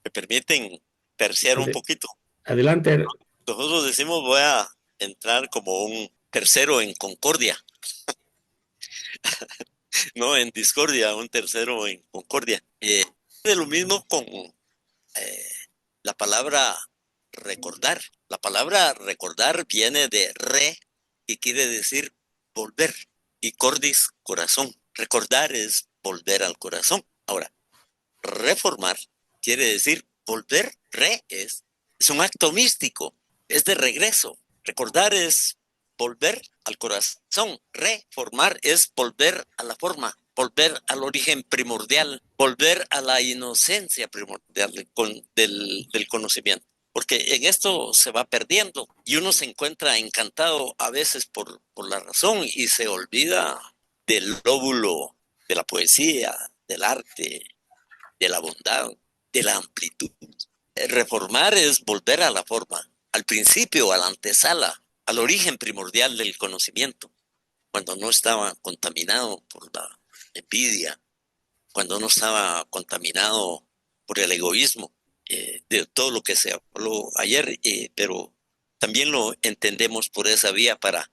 ¿Me permiten terciar un Ade- poquito? Adelante. Nosotros decimos voy a entrar como un tercero en concordia, no en discordia, un tercero en concordia. De lo mismo con la palabra recordar. La palabra recordar viene de re, que quiere decir volver, y cordis, corazón. Recordar es volver al corazón. Ahora, reformar quiere decir volver, es un acto místico, es de regreso. Recordar es volver al corazón. Reformar es volver a la forma, volver al origen primordial, volver a la inocencia primordial del conocimiento. Porque en esto se va perdiendo y uno se encuentra encantado a veces por la razón y se olvida del lóbulo de la poesía, del arte, de la bondad, de la amplitud. Reformar es volver a la forma, al principio, a la antesala, al origen primordial del conocimiento, cuando no estaba contaminado por la envidia, cuando no estaba contaminado por el egoísmo, de todo lo que se habló ayer, pero también lo entendemos por esa vía para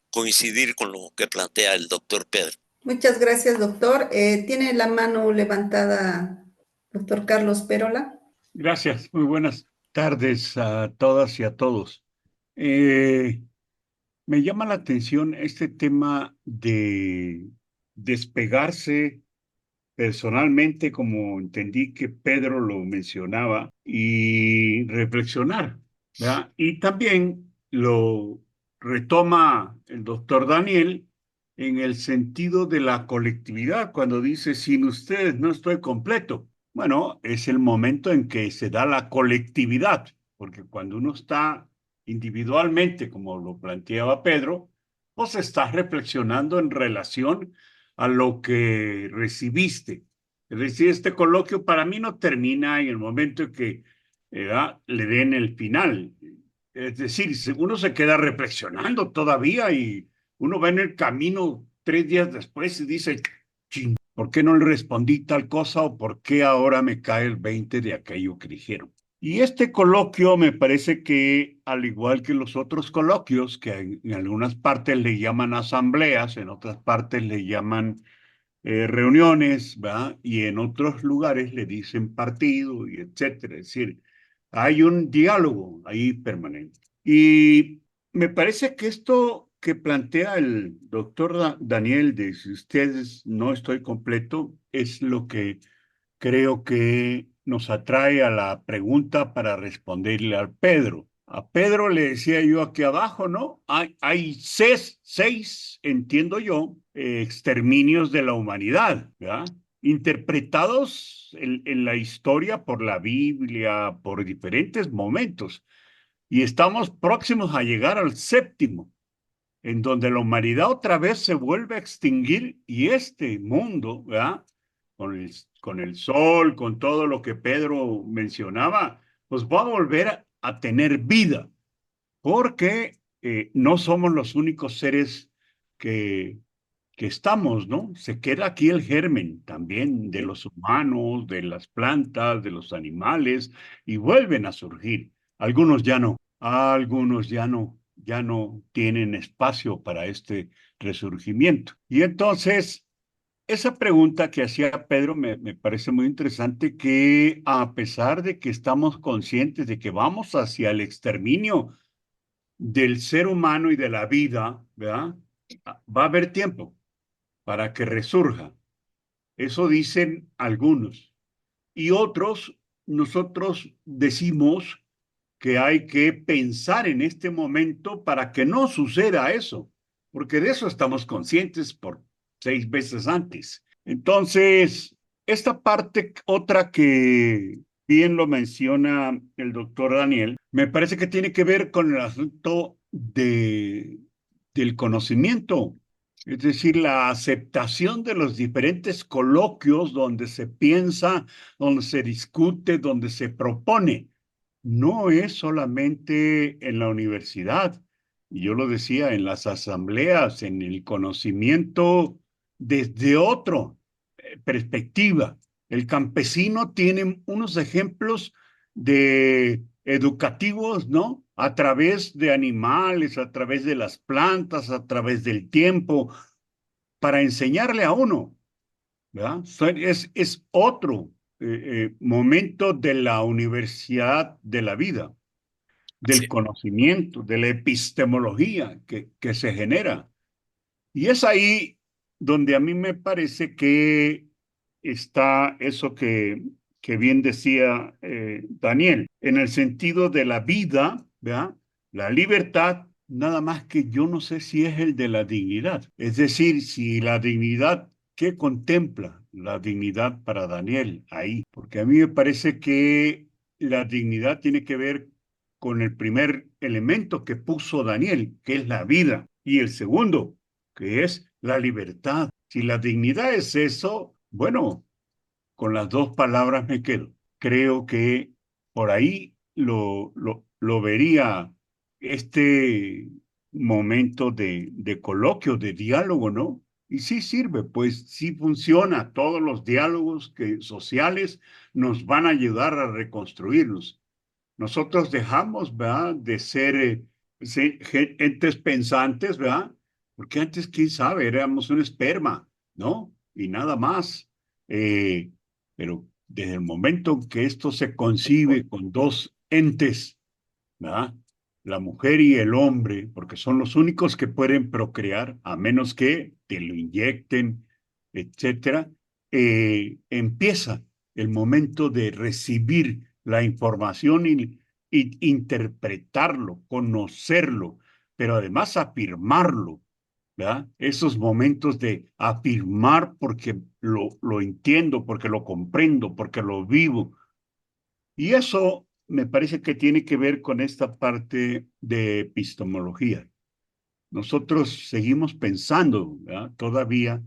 coincidir con lo que plantea el doctor Pedro. Muchas gracias, doctor. Tiene la mano levantada, doctor Carlos Perola. Gracias, muy buenas tardes a todas y a todos. Eh, Me llama la atención este tema de despegarse personalmente, como entendí que Pedro lo mencionaba, y reflexionar, ¿verdad? Y también lo retoma el doctor Daniel en el sentido de la colectividad, cuando dice, sin ustedes no estoy completo. Bueno, es el momento en que se da la colectividad, porque cuando uno está individualmente, como lo planteaba Pedro, pues estás reflexionando en relación a lo que recibiste. Es decir, este coloquio para mí no termina en el momento en que le den el final. Es decir, uno se queda reflexionando todavía y uno va en el camino 3 días después y dice, "Chin, ¿por qué no le respondí tal cosa o por qué ahora me cae el 20 de aquello que dijeron?" Y este coloquio me parece que, al igual que los otros coloquios, que en algunas partes le llaman asambleas, en otras partes le llaman reuniones, ¿verdad? Y en otros lugares le dicen partido y etcétera. Es decir, hay un diálogo ahí permanente. Y me parece que esto que plantea el doctor Daniel de si ustedes no estoy completo es lo que creo que nos atrae a la pregunta para responderle a Pedro. A Pedro le decía yo aquí abajo, ¿no? Hay seis, entiendo yo, exterminios de la humanidad, ¿verdad? Interpretados en la historia por la Biblia, por diferentes momentos. Y estamos próximos a llegar al séptimo, en donde la humanidad otra vez se vuelve a extinguir y este mundo, ¿verdad? Con el sol, con todo lo que Pedro mencionaba, pues va a volver a tener vida, porque no somos los únicos seres que, que estamos, ¿no? Se queda aquí el germen también de los humanos, de las plantas, de los animales, y vuelven a surgir. Algunos ya no, algunos ya no tienen espacio para este resurgimiento. Y entonces, esa pregunta que hacía Pedro me parece muy interesante, que a pesar de que estamos conscientes de que vamos hacia el exterminio del ser humano y de la vida, ¿verdad? Va a haber tiempo para que resurja. Eso dicen algunos. Y otros, nosotros decimos que hay que pensar en este momento para que no suceda eso, porque de eso estamos conscientes por 6 veces antes. Entonces, esta parte, otra que bien lo menciona el doctor Daniel, me parece que tiene que ver con el asunto del conocimiento, es decir, la aceptación de los diferentes coloquios donde se piensa, donde se discute, donde se propone. No es solamente en la universidad, y yo lo decía, en las asambleas, en el conocimiento desde otra perspectiva. El campesino tiene unos ejemplos de educativos, ¿no? A través de animales, a través de las plantas, a través del tiempo, para enseñarle a uno, ¿verdad? Es otro momento de la universidad de la vida, del Sí, conocimiento, de la epistemología que se genera. Y es ahí donde a mí me parece que está eso que bien decía Daniel, en el sentido de la vida, ¿verdad? La libertad, nada más que yo no sé si es el de la dignidad. Es decir, si la dignidad, ¿qué contempla la dignidad para Daniel ahí? Porque a mí me parece que la dignidad tiene que ver con el primer elemento que puso Daniel, que es la vida, y el segundo, que es la libertad. Si la dignidad es eso, bueno, con las dos palabras me quedo. Creo que por ahí lo vería este momento de coloquio, de diálogo, ¿no? Y sí sirve, pues sí funciona. Todos los diálogos sociales nos van a ayudar a reconstruirnos. Nosotros dejamos, ¿verdad?, de ser entes pensantes, ¿verdad? Porque antes, quién sabe, éramos un esperma, ¿no? Y nada más. Eh, pero desde el momento en que esto se concibe con dos entes, ¿verdad? La mujer y el hombre, porque son los únicos que pueden procrear, a menos que te lo inyecten, etcétera, empieza el momento de recibir la información y interpretarlo, conocerlo, pero además afirmarlo, ¿verdad? Esos momentos de afirmar porque lo entiendo, porque lo comprendo, porque lo vivo, y eso me parece que tiene que ver con esta parte de epistemología. Nosotros seguimos pensando, ¿verdad?, todavía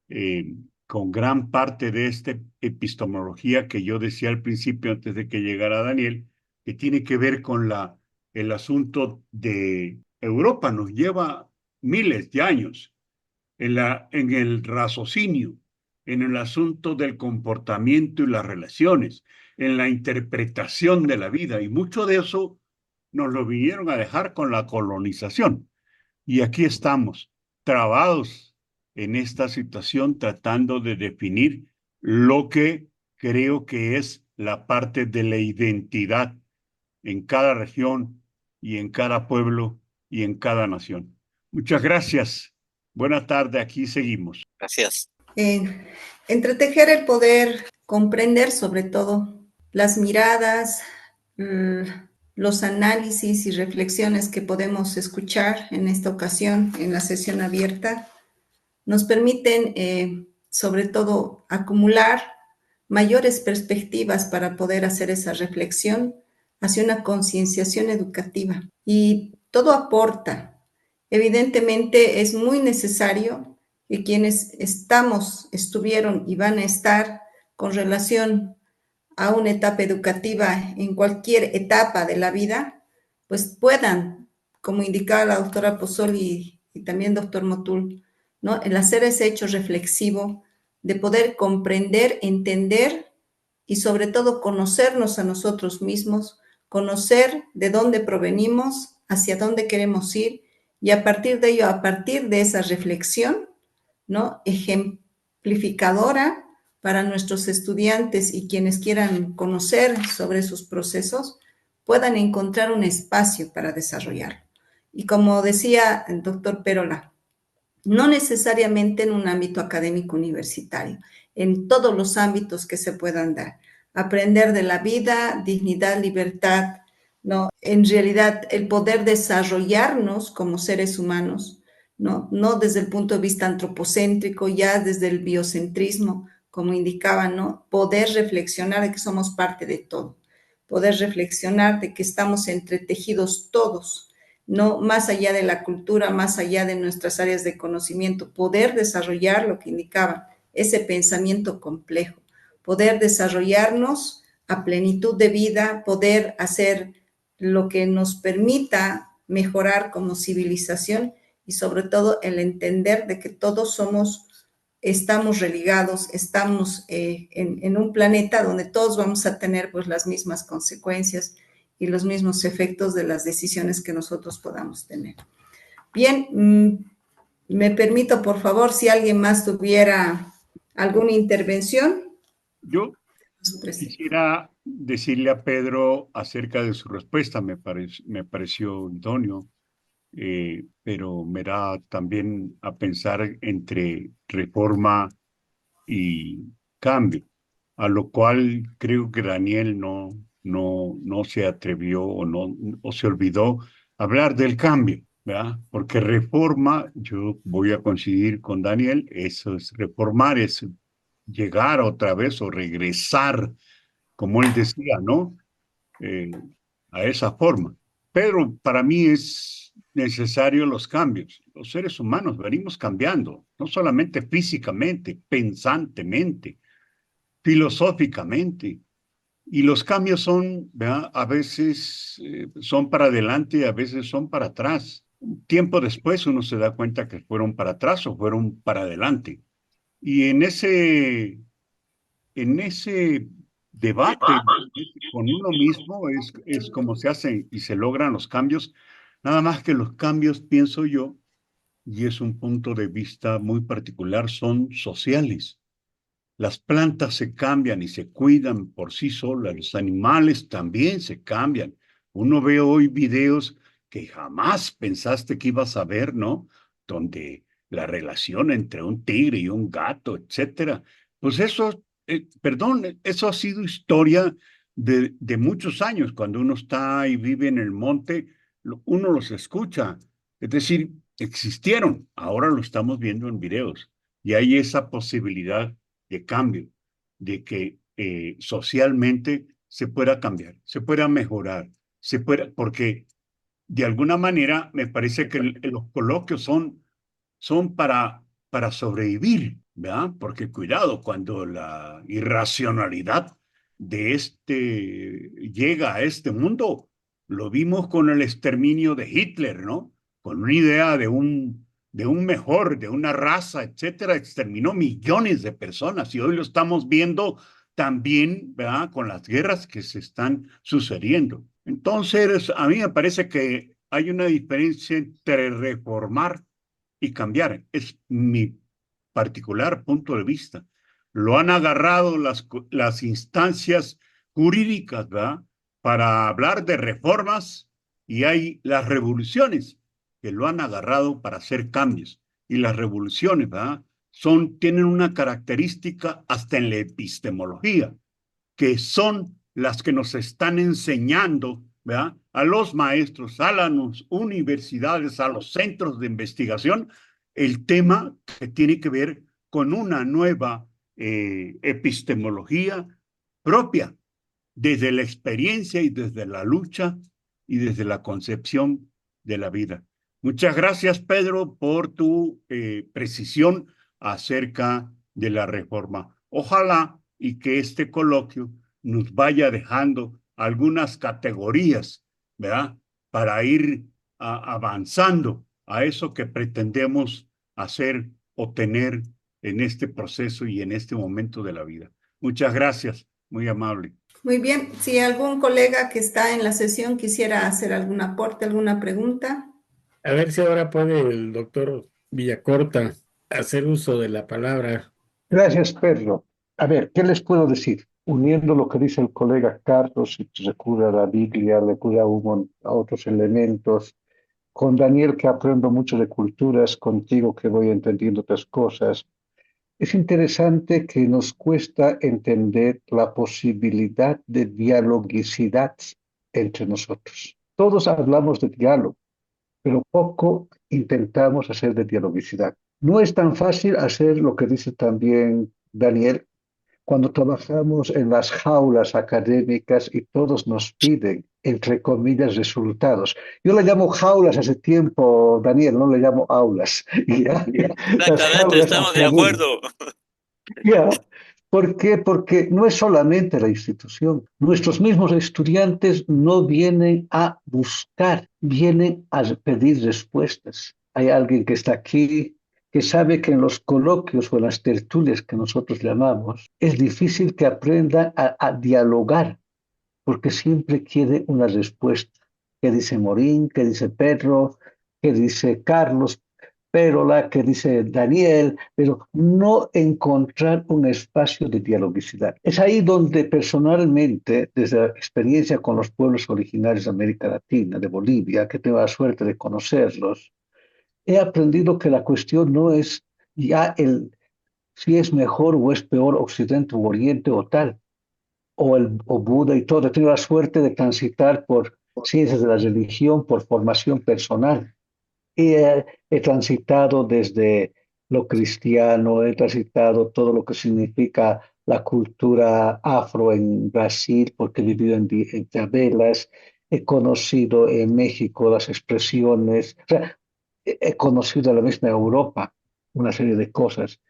eh, con gran parte de esta epistemología que yo decía al principio, antes de que llegara Daniel, que tiene que ver con el asunto de Europa. Nos lleva miles de años en el raciocinio, en el asunto del comportamiento y las relaciones, en la interpretación de la vida. Y mucho de eso nos lo vinieron a dejar con la colonización. Y aquí estamos, trabados en esta situación, tratando de definir lo que creo que es la parte de la identidad en cada región y en cada pueblo y en cada nación. Muchas gracias. Buena tarde, aquí seguimos. gracias. Eh, Entretejer el poder, comprender sobre todo las miradas, los análisis y reflexiones que podemos escuchar en esta ocasión, en la sesión abierta, nos permiten sobre todo acumular mayores perspectivas para poder hacer esa reflexión hacia una concienciación educativa. Y todo aporta. Evidentemente es muy necesario que quienes estuvieron y van a estar con relación a una etapa educativa en cualquier etapa de la vida, pues puedan, como indicaba la doctora Pozzoli y también doctor Motul, ¿no?, el hacer ese hecho reflexivo de poder comprender, entender y sobre todo conocernos a nosotros mismos, conocer de dónde provenimos, hacia dónde queremos ir y a partir de ello, a partir de esa reflexión, ¿no?, ejemplificadora para nuestros estudiantes y quienes quieran conocer sobre sus procesos, puedan encontrar un espacio para desarrollarlo. Y como decía el doctor Perola, no necesariamente en un ámbito académico universitario, en todos los ámbitos que se puedan dar. Aprender de la vida, dignidad, libertad, ¿no? En realidad, el poder desarrollarnos como seres humanos, ¿no? No desde el punto de vista antropocéntrico, ya desde el biocentrismo, como indicaba, ¿no? Poder reflexionar de que somos parte de todo, poder reflexionar de que estamos entretejidos todos, no más allá de la cultura, más allá de nuestras áreas de conocimiento, poder desarrollar lo que indicaba, ese pensamiento complejo, poder desarrollarnos a plenitud de vida, poder hacer lo que nos permita mejorar como civilización y sobre todo el entender de que todos somos estamos religados, estamos en un planeta donde todos vamos a tener pues las mismas consecuencias y los mismos efectos de las decisiones que nosotros podamos tener. Bien, me permito, por favor, si alguien más tuviera alguna intervención. Yo quisiera decirle a Pedro acerca de su respuesta, me pareció idóneo, pero me da también a pensar entre reforma y cambio, a lo cual creo que Daniel no se atrevió o se olvidó hablar del cambio, ¿verdad? Porque reforma, yo voy a coincidir con Daniel, eso es reformar, es llegar otra vez o regresar, como él decía, ¿no? Eh, a esa forma. Pero para mí es necesario los cambios. Los seres humanos venimos cambiando, no solamente físicamente, pensantemente, filosóficamente. Y los cambios son, ¿verdad? A veces son para adelante y a veces son para atrás. Un tiempo después uno se da cuenta que fueron para atrás o fueron para adelante. Y en ese debate con uno mismo es como se hacen y se logran los cambios. Nada más que los cambios, pienso yo, y es un punto de vista muy particular, son sociales. Las plantas se cambian y se cuidan por sí solas, los animales también se cambian. Uno ve hoy videos que jamás pensaste que ibas a ver, ¿no? Donde la relación entre un tigre y un gato, etcétera. Pues eso, perdón, eso ha sido historia de muchos años. Cuando uno está y vive en el monte, uno los escucha. Es decir, existieron, ahora lo estamos viendo en videos. Y hay esa posibilidad de cambio, de que socialmente se pueda cambiar, se pueda mejorar, porque de alguna manera me parece que los coloquios son para sobrevivir, ¿verdad? Porque cuidado, cuando la irracionalidad de llega a este mundo, lo vimos con el exterminio de Hitler, ¿no? Con una idea de una raza, etcétera, exterminó millones de personas y hoy lo estamos viendo también, ¿verdad? Con las guerras que se están sucediendo. Entonces, a mí me parece que hay una diferencia entre reformar y cambiar. Es mi particular punto de vista. Lo han agarrado las instancias jurídicas, ¿verdad? Para hablar de reformas y hay las revoluciones que lo han agarrado para hacer cambios. Y las revoluciones, ¿verdad? Tienen una característica hasta en la epistemología, que son las que nos están enseñando, ¿verdad? A los maestros, a las universidades, a los centros de investigación, el tema que tiene que ver con una nueva epistemología propia, desde la experiencia y desde la lucha y desde la concepción de la vida. Muchas gracias, Pedro, por tu precisión acerca de la reforma. Ojalá y que este coloquio nos vaya dejando algunas categorías, ¿verdad? Para ir avanzando a eso que pretendemos hacer o tener en este proceso y en este momento de la vida. Muchas gracias, muy amable. Muy bien, si algún colega que está en la sesión quisiera hacer algún aporte, alguna pregunta. A ver si ahora puede el doctor Villacorta hacer uso de la palabra. Gracias, Pedro. A ver, ¿qué les puedo decir? Uniendo lo que dice el colega Carlos, y recurre a la Biblia, recurre a otros elementos, con Daniel que aprendo mucho de culturas, contigo que voy entendiendo otras cosas. Es interesante que nos cuesta entender la posibilidad de dialogicidad entre nosotros. Todos hablamos de diálogo, pero poco intentamos hacer de dialogicidad. No es tan fácil hacer lo que dice también Daniel, cuando trabajamos en las jaulas académicas y todos nos piden, entre comillas, resultados. Yo le llamo jaulas hace tiempo, Daniel, no le llamo aulas. ¿Ya? Las Exactamente, jaulas estamos de académicas. acuerdo. Ya. ¿Por qué? Porque no es solamente la institución. Nuestros mismos estudiantes no vienen a buscar, vienen a pedir respuestas. Hay alguien que está aquí que sabe que en los coloquios o en las tertulias que nosotros llamamos, es difícil que aprenda a dialogar, porque siempre quiere una respuesta. ¿Qué dice Morín? ¿Qué dice Pedro? ¿Qué dice Carlos? Pérola, que dice Daniel, pero no encontrar un espacio de dialogicidad. Es ahí donde personalmente, desde la experiencia con los pueblos originarios de América Latina, de Bolivia, que tengo la suerte de conocerlos, he aprendido que la cuestión no es ya si es mejor o es peor Occidente o Oriente o tal, o Buda y todo. He tenido la suerte de transitar por ciencias de la religión, por formación personal. Y he transitado desde lo cristiano, he transitado todo lo que significa la cultura afro en Brasil, porque he vivido en favelas, he conocido en México las expresiones, o sea, he conocido la misma Europa, una serie de cosas.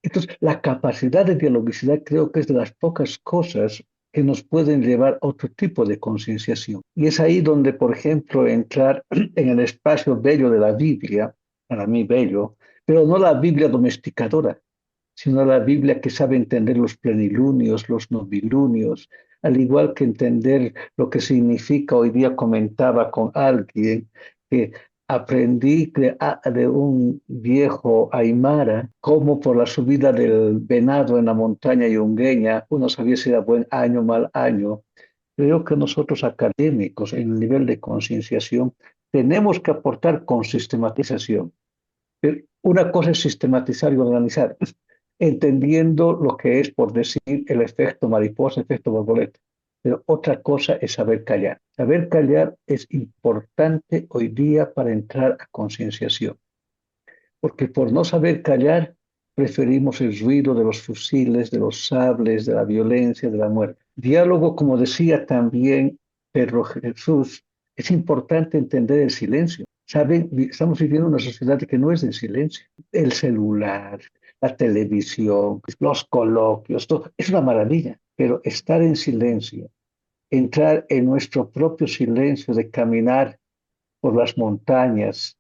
Entonces, la capacidad de dialogicidad creo que es de las pocas cosas que nos pueden llevar a otro tipo de concienciación. Y es ahí donde, por ejemplo, entrar en el espacio bello de la Biblia, para mí bello, pero no la Biblia domesticadora, sino la Biblia que sabe entender los plenilunios, los novilunios, al igual que entender lo que significa, hoy día comentaba con alguien, que aprendí de un viejo aymara cómo por la subida del venado en la montaña yungueña uno sabía si era buen año o mal año. Creo que nosotros académicos en el nivel de concienciación tenemos que aportar con sistematización. Pero una cosa es sistematizar y organizar, entendiendo lo que es, por decir, el efecto mariposa, efecto borboleta. Pero otra cosa es saber callar. Saber callar es importante hoy día para entrar a concienciación, porque por no saber callar, preferimos el ruido de los fusiles, de los sables, de la violencia, de la muerte. Diálogo, como decía también Pedro Jesús, es importante entender el silencio. ¿Saben? Estamos viviendo una sociedad que no es del silencio. El celular, la televisión, los coloquios, todo, es una maravilla, pero estar en silencio, entrar en nuestro propio silencio de caminar por las montañas,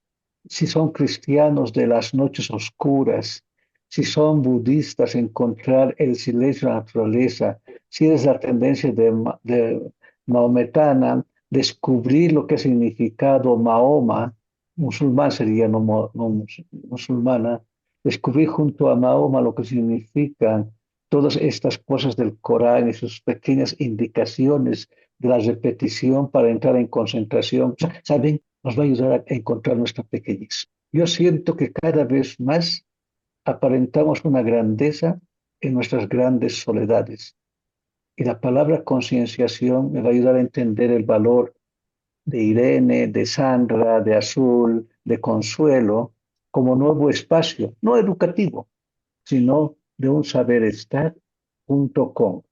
si son cristianos de las noches oscuras, si son budistas, encontrar el silencio de la naturaleza, si es la tendencia de maometana, descubrir lo que ha significado Mahoma, musulmán sería, no musulmana, descubrir junto a Mahoma lo que significan todas estas cosas del Corán y sus pequeñas indicaciones de la repetición para entrar en concentración. ¿Saben? Nos va a ayudar a encontrar nuestra pequeñez. Yo siento que cada vez más aparentamos una grandeza en nuestras grandes soledades. Y la palabra concienciación me va a ayudar a entender el valor de Irene, de Sandra, de Azul, de Consuelo, como nuevo espacio, no educativo, sino de un saber estar junto con.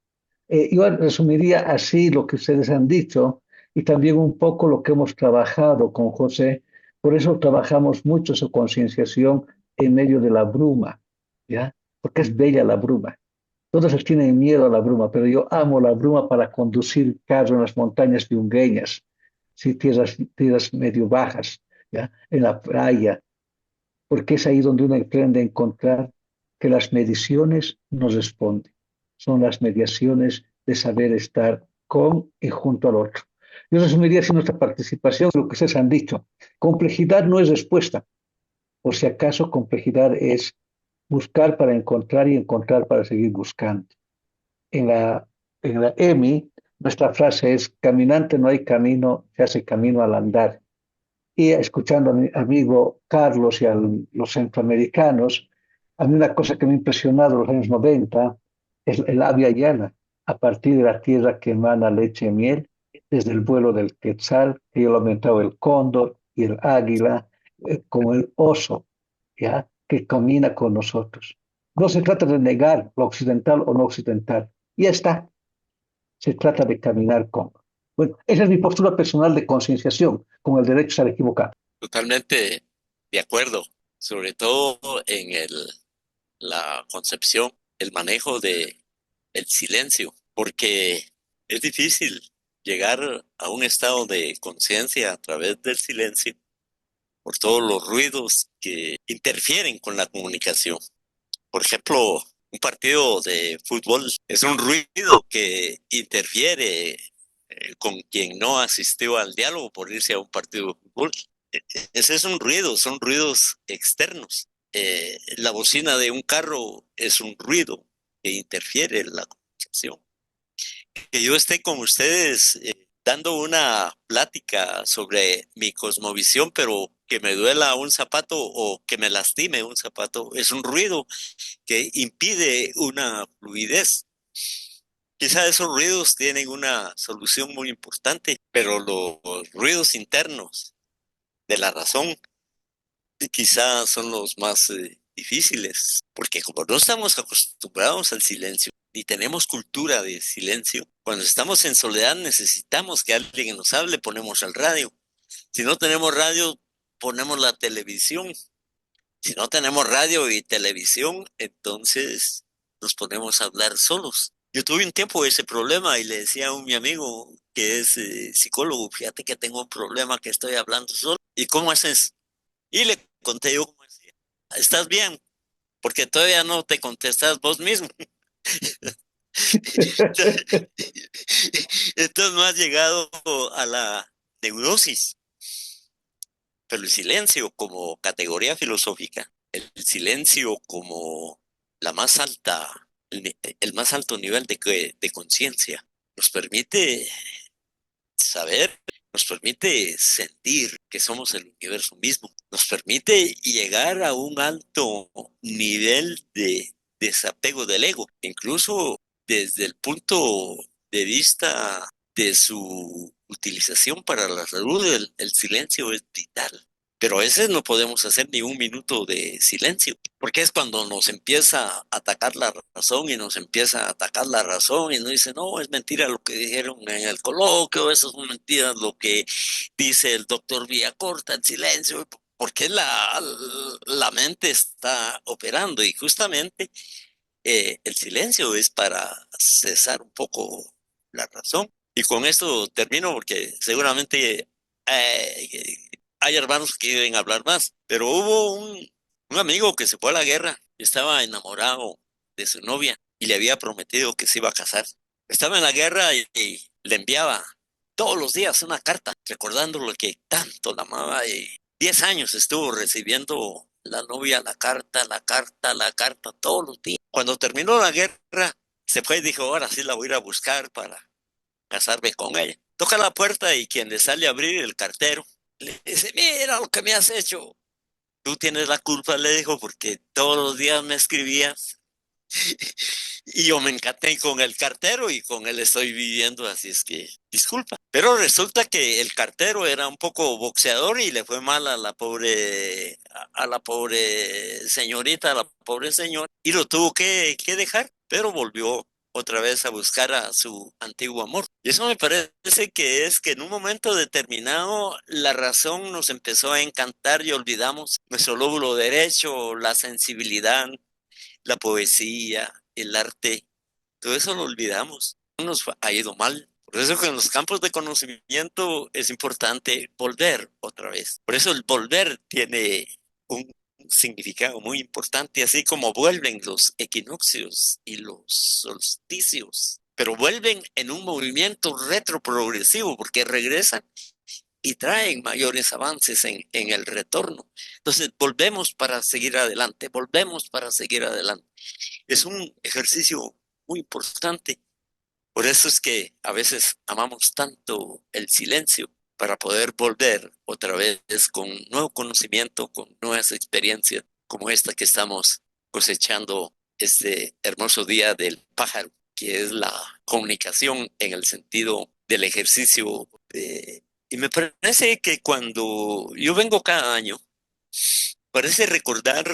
Yo resumiría así lo que ustedes han dicho y también un poco lo que hemos trabajado con José. Por eso trabajamos mucho su concienciación en medio de la bruma, ¿ya? Porque es bella la bruma. Todos tienen miedo a la bruma, pero yo amo la bruma para conducir carro en las montañas yungueñas, sí, tierras medio bajas, ¿ya? En la playa, porque es ahí donde uno aprende a encontrar que las mediciones nos responden. Son las mediaciones de saber estar con y junto al otro. Yo resumiría así nuestra participación, lo que ustedes han dicho. Complejidad no es respuesta. Por si acaso, complejidad es buscar para encontrar y encontrar para seguir buscando. En la EMI, nuestra frase es, caminante no hay camino, se hace camino al andar. Y escuchando a mi amigo Carlos y a los centroamericanos, a mí una cosa que me ha impresionado en los años 90 es el Abya Yala, a partir de la tierra que emana leche y miel, desde el vuelo del quetzal, que yo lo he aumentado el cóndor y el águila, como el oso, ¿ya? Que camina con nosotros. No se trata de negar lo occidental o no occidental, ya está, se trata de caminar con. Bueno, esa es mi postura personal de concienciación, con el derecho a estar equivocado. Totalmente de acuerdo, sobre todo en la concepción, el manejo de el silencio, porque es difícil llegar a un estado de conciencia a través del silencio por todos los ruidos que interfieren con la comunicación. Por ejemplo, un partido de fútbol es un ruido que interfiere con quien no asistió al diálogo por irse a un partido de fútbol. Ese es un ruido, son ruidos externos. La bocina de un carro es un ruido que interfiere en la comunicación. Que yo esté con ustedes dando una plática sobre mi cosmovisión, pero que me duela un zapato o que me lastime un zapato, es un ruido que impide una fluidez. Quizá esos ruidos tienen una solución muy importante, pero los ruidos internos de la razón quizá son los más difíciles, porque como no estamos acostumbrados al silencio, ni tenemos cultura de silencio, cuando estamos en soledad necesitamos que alguien nos hable, ponemos el radio. Si no tenemos radio, ponemos la televisión. Si no tenemos radio y televisión, entonces nos ponemos a hablar solos. Yo tuve un tiempo ese problema y le decía a mi amigo que es psicólogo, fíjate que tengo un problema que estoy hablando solo. ¿Y cómo haces? Y le conté yo cómo hacía. ¿Estás bien? Porque todavía no te contestas vos mismo. Entonces no has llegado a la neurosis. Pero el silencio como categoría filosófica, el silencio como la más alta, el más alto nivel de conciencia, nos permite saber, nos permite sentir que somos el universo mismo, nos permite llegar a un alto nivel de desapego del ego, incluso desde el punto de vista de su utilización para la salud, el silencio es vital. Pero a veces no podemos hacer ni un minuto de silencio, porque es cuando nos empieza a atacar la razón y nos empieza a atacar la razón y nos dice, no, es mentira lo que dijeron en el coloquio, eso es mentira lo que dice el doctor Villacorta, el silencio, porque la mente está operando y justamente el silencio es para cesar un poco la razón. Y con esto termino porque seguramente hay hermanos que quieren hablar más, pero hubo un amigo que se fue a la guerra y estaba enamorado de su novia y le había prometido que se iba a casar. Estaba en la guerra y le enviaba todos los días una carta recordando lo que tanto la amaba y 10 años estuvo recibiendo la novia la carta, la carta, la carta todos los días. Cuando terminó la guerra, se fue y dijo, ahora sí la voy a ir a buscar para casarme con ella. Toca la puerta y quien le sale a abrir, el cartero, le dice, mira lo que me has hecho. Tú tienes la culpa, le dijo, porque todos los días me escribías. Y yo me encanté con el cartero y con él estoy viviendo, así es que disculpa. Pero resulta que el cartero era un poco boxeador y le fue mal a la pobre señorita, a la pobre señora, y lo tuvo que dejar, pero volvió otra vez a buscar a su antiguo amor. Y eso me parece que es que en un momento determinado la razón nos empezó a encantar y olvidamos nuestro lóbulo derecho, la sensibilidad, la poesía, el arte, todo eso lo olvidamos. Nos ha ido mal. Por eso que en los campos de conocimiento es importante volver otra vez. Por eso el volver tiene un significado muy importante, así como vuelven los equinoccios y los solsticios, pero vuelven en un movimiento retroprogresivo porque regresan y traen mayores avances en el retorno. Entonces volvemos para seguir adelante, volvemos para seguir adelante. Es un ejercicio muy importante. Por eso es que a veces amamos tanto el silencio para poder volver otra vez con nuevo conocimiento, con nuevas experiencias como esta que estamos cosechando este hermoso día del pájaro, que es la comunicación en el sentido del ejercicio. Y me parece que cuando yo vengo cada año, parece recordar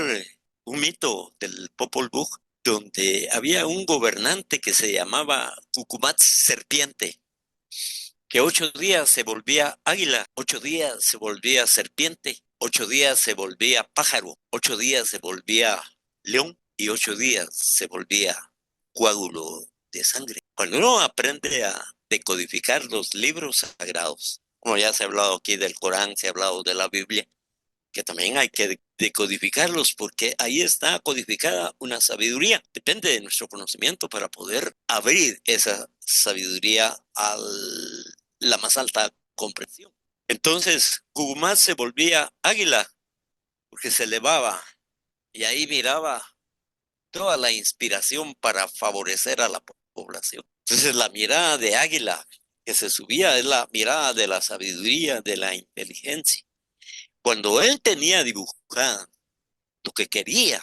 un mito del Popol Vuh, donde había un gobernante que se llamaba Cucumatz Serpiente, que 8 días se volvía águila, 8 días se volvía serpiente, 8 días se volvía pájaro, 8 días se volvía león y 8 días se volvía coágulo de sangre. Cuando uno aprende a decodificar los libros sagrados, como ya se ha hablado aquí del Corán, se ha hablado de la Biblia, que también hay que decodificarlos porque ahí está codificada una sabiduría. Depende de nuestro conocimiento para poder abrir esa sabiduría a la más alta comprensión. Entonces, Gugumá se volvía águila porque se elevaba y ahí miraba toda la inspiración para favorecer a la población. Entonces, la mirada de águila que se subía es la mirada de la sabiduría, de la inteligencia. Cuando él tenía dibujada lo que quería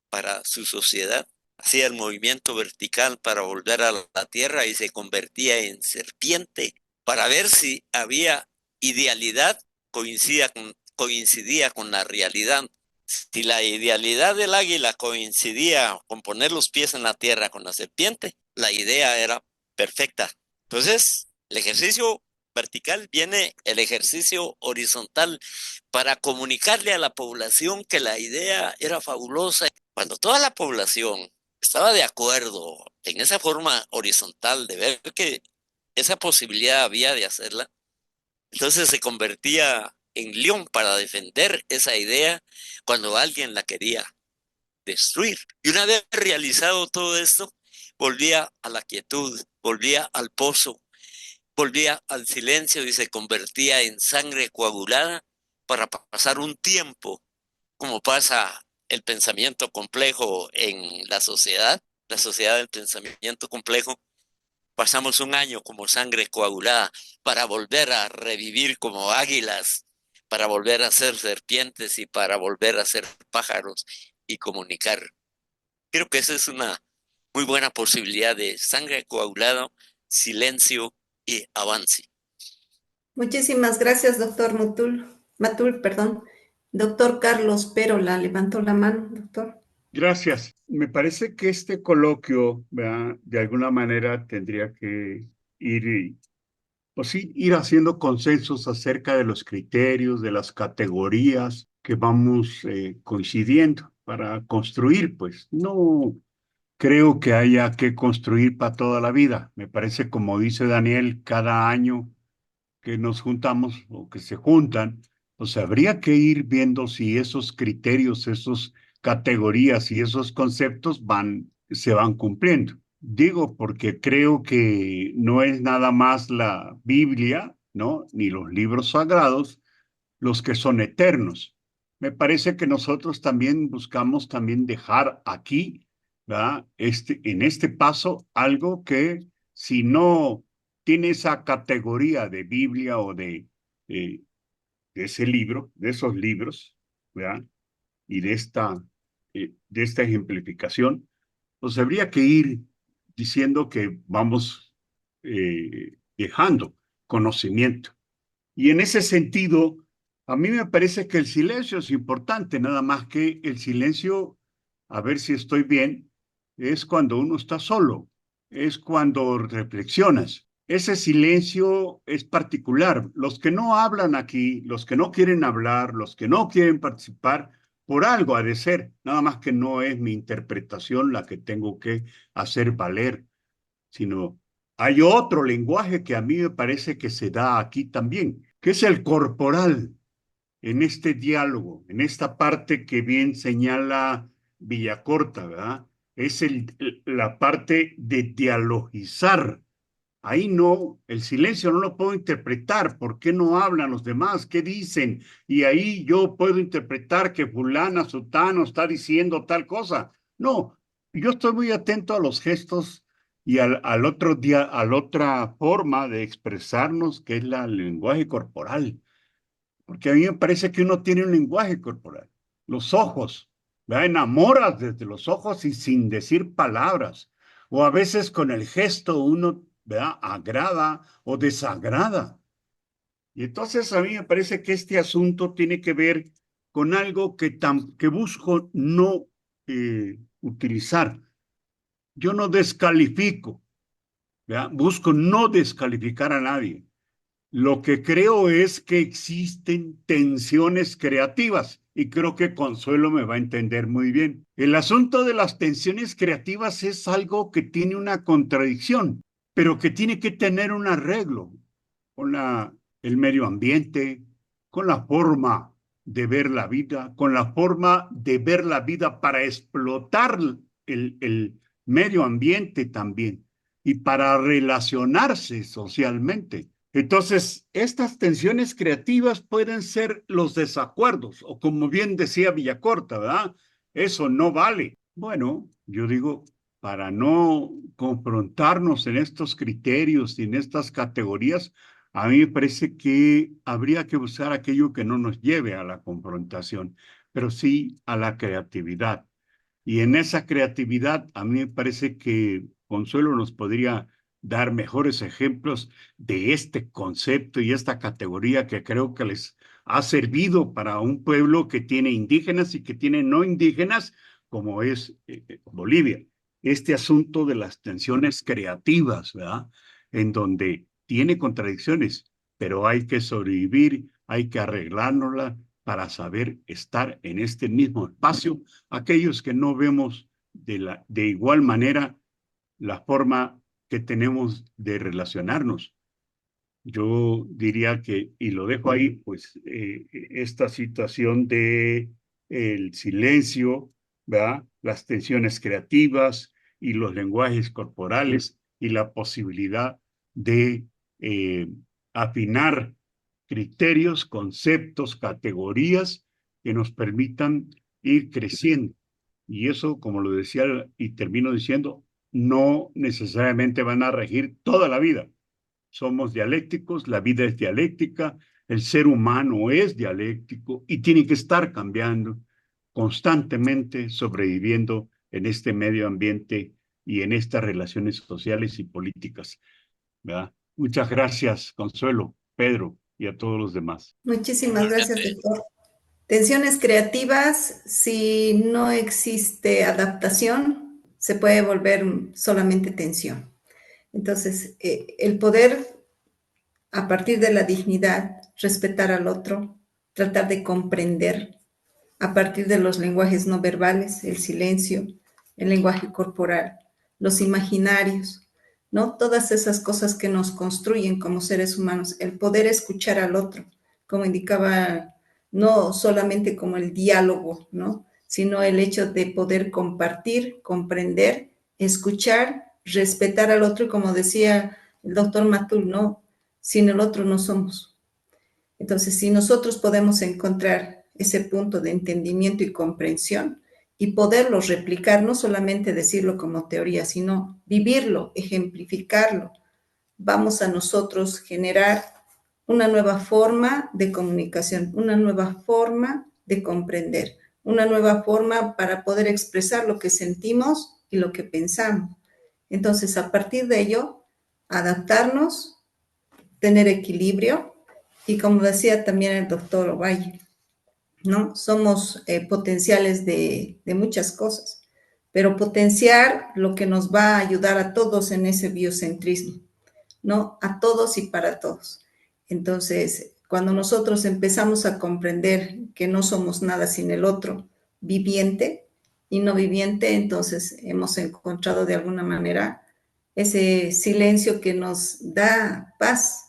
para su sociedad, hacía el movimiento vertical para volver a la tierra y se convertía en serpiente para ver si había idealidad coincidía con la realidad. Si la idealidad del águila coincidía con poner los pies en la tierra con la serpiente, la idea era perfecta. Entonces, el ejercicio vertical viene el ejercicio horizontal para comunicarle a la población que la idea era fabulosa. Cuando toda la población estaba de acuerdo en esa forma horizontal de ver que esa posibilidad había de hacerla, entonces se convertía en león para defender esa idea cuando alguien la quería destruir. Y una vez realizado todo esto, volvía a la quietud, volvía al pozo, volvía al silencio y se convertía en sangre coagulada para pasar un tiempo, como pasa el pensamiento complejo en la sociedad del pensamiento complejo. Pasamos un año como sangre coagulada para volver a revivir como águilas, para volver a ser serpientes y para volver a ser pájaros y comunicar. Creo que esa es una muy buena posibilidad de sangre coagulada, silencio y avance. Muchísimas gracias, doctor Matul, perdón. Doctor Carlos Pérola levantó la mano, doctor. Gracias. Me parece que este coloquio, ¿verdad?, de alguna manera tendría que ir, pues sí, ir haciendo consensos acerca de los criterios, de las categorías que vamos coincidiendo para construir, pues. No creo que haya que construir para toda la vida. Me parece, como dice Daniel, cada año que nos juntamos o que se juntan, pues habría que ir viendo si esos criterios, esas categorías y esos conceptos se van cumpliendo. Digo, porque creo que no es nada más la Biblia, ¿no?, ni los libros sagrados los que son eternos. Me parece que nosotros también buscamos también dejar aquí, ¿verdad?, en este paso algo que, si no tiene esa categoría de Biblia o de ese libro, de esos libros, ¿verdad?, y de esta ejemplificación, pues habría que ir diciendo que vamos dejando conocimiento. Y en ese sentido, a mí me parece que el silencio es importante, nada más que el silencio, a ver si estoy bien, es cuando uno está solo, es cuando reflexionas. Ese silencio es particular. Los que no hablan aquí, los que no quieren hablar, los que no quieren participar, por algo ha de ser, nada más que no es mi interpretación la que tengo que hacer valer, sino hay otro lenguaje que a mí me parece que se da aquí también, que es el corporal, en este diálogo, en esta parte que bien señala Villacorta, ¿verdad? Es la parte de dialogizar. Ahí no, el silencio no lo puedo interpretar. ¿Por qué no hablan los demás? ¿Qué dicen? Y ahí yo puedo interpretar que fulana, sutano está diciendo tal cosa. No, yo estoy muy atento a los gestos y al otro día, a la otra forma de expresarnos, que es el lenguaje corporal. Porque a mí me parece que uno tiene un lenguaje corporal. Los ojos, ¿verdad? Enamoras desde los ojos y sin decir palabras. O a veces con el gesto uno, ¿verdad?, agrada o desagrada. Y entonces a mí me parece que este asunto tiene que ver con algo que busco no utilizar. Yo no descalifico, ¿verdad? Busco no descalificar a nadie. Lo que creo es que existen tensiones creativas y creo que Consuelo me va a entender muy bien. El asunto de las tensiones creativas es algo que tiene una contradicción, pero que tiene que tener un arreglo con el medio ambiente, con la forma de ver la vida, con la forma de ver la vida para explotar el medio ambiente también y para relacionarse socialmente. Entonces, estas tensiones creativas pueden ser los desacuerdos, o como bien decía Villacorta, ¿verdad? Eso no vale. Bueno, yo digo, para no confrontarnos en estos criterios y en estas categorías, a mí me parece que habría que usar aquello que no nos lleve a la confrontación, pero sí a la creatividad. Y en esa creatividad, a mí me parece que Consuelo nos podría dar mejores ejemplos de este concepto y esta categoría que creo que les ha servido para un pueblo que tiene indígenas y que tiene no indígenas, como es Bolivia. Este asunto de las tensiones creativas, ¿verdad? En donde tiene contradicciones, pero hay que sobrevivir, hay que arreglárnosla para saber estar en este mismo espacio. Aquellos que no vemos de igual manera la forma que tenemos de relacionarnos. Yo diría que, y lo dejo ahí, pues esta situación de el silencio, ¿verdad? Las tensiones creativas y los lenguajes corporales y la posibilidad de afinar criterios, conceptos, categorías que nos permitan ir creciendo. Y eso, como lo decía y termino diciendo, no necesariamente van a regir toda la vida. Somos dialécticos, la vida es dialéctica, el ser humano es dialéctico y tiene que estar cambiando constantemente, sobreviviendo en este medio ambiente y en estas relaciones sociales y políticas, ¿verdad? Muchas gracias, Consuelo, Pedro y a todos los demás. Muchísimas gracias, doctor. Tensiones creativas, si no existe adaptación, se puede volver solamente tensión. Entonces, el poder, a partir de la dignidad, respetar al otro, tratar de comprender, a partir de los lenguajes no verbales, el silencio, el lenguaje corporal, los imaginarios, ¿no? Todas esas cosas que nos construyen como seres humanos, el poder escuchar al otro, como indicaba, no solamente como el diálogo, ¿no? Sino el hecho de poder compartir, comprender, escuchar, respetar al otro, y como decía el doctor Matul, ¿no? Sin el otro no somos. Entonces, si nosotros podemos encontrar ese punto de entendimiento y comprensión y poderlo replicar, no solamente decirlo como teoría, sino vivirlo, ejemplificarlo, vamos a nosotros generar una nueva forma de comunicación, una nueva forma de comprender, una nueva forma para poder expresar lo que sentimos y lo que pensamos. Entonces, a partir de ello, adaptarnos, tener equilibrio, y como decía también el doctor Ovalle, ¿no? Somos potenciales de muchas cosas, pero potenciar lo que nos va a ayudar a todos en ese biocentrismo, ¿no? A todos y para todos. Entonces, cuando nosotros empezamos a comprender que no somos nada sin el otro, viviente y no viviente, entonces hemos encontrado de alguna manera ese silencio que nos da paz,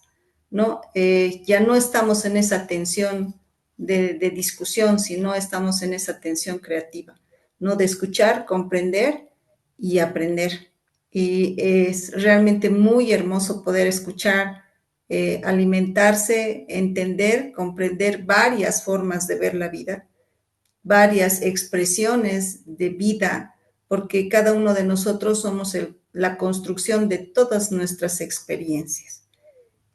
¿no? Ya no estamos en esa tensión de discusión, sino estamos en esa tensión creativa, ¿no? De escuchar, comprender y aprender. Y es realmente muy hermoso poder escuchar, alimentarse, entender, comprender varias formas de ver la vida, varias expresiones de vida, porque cada uno de nosotros somos la construcción de todas nuestras experiencias.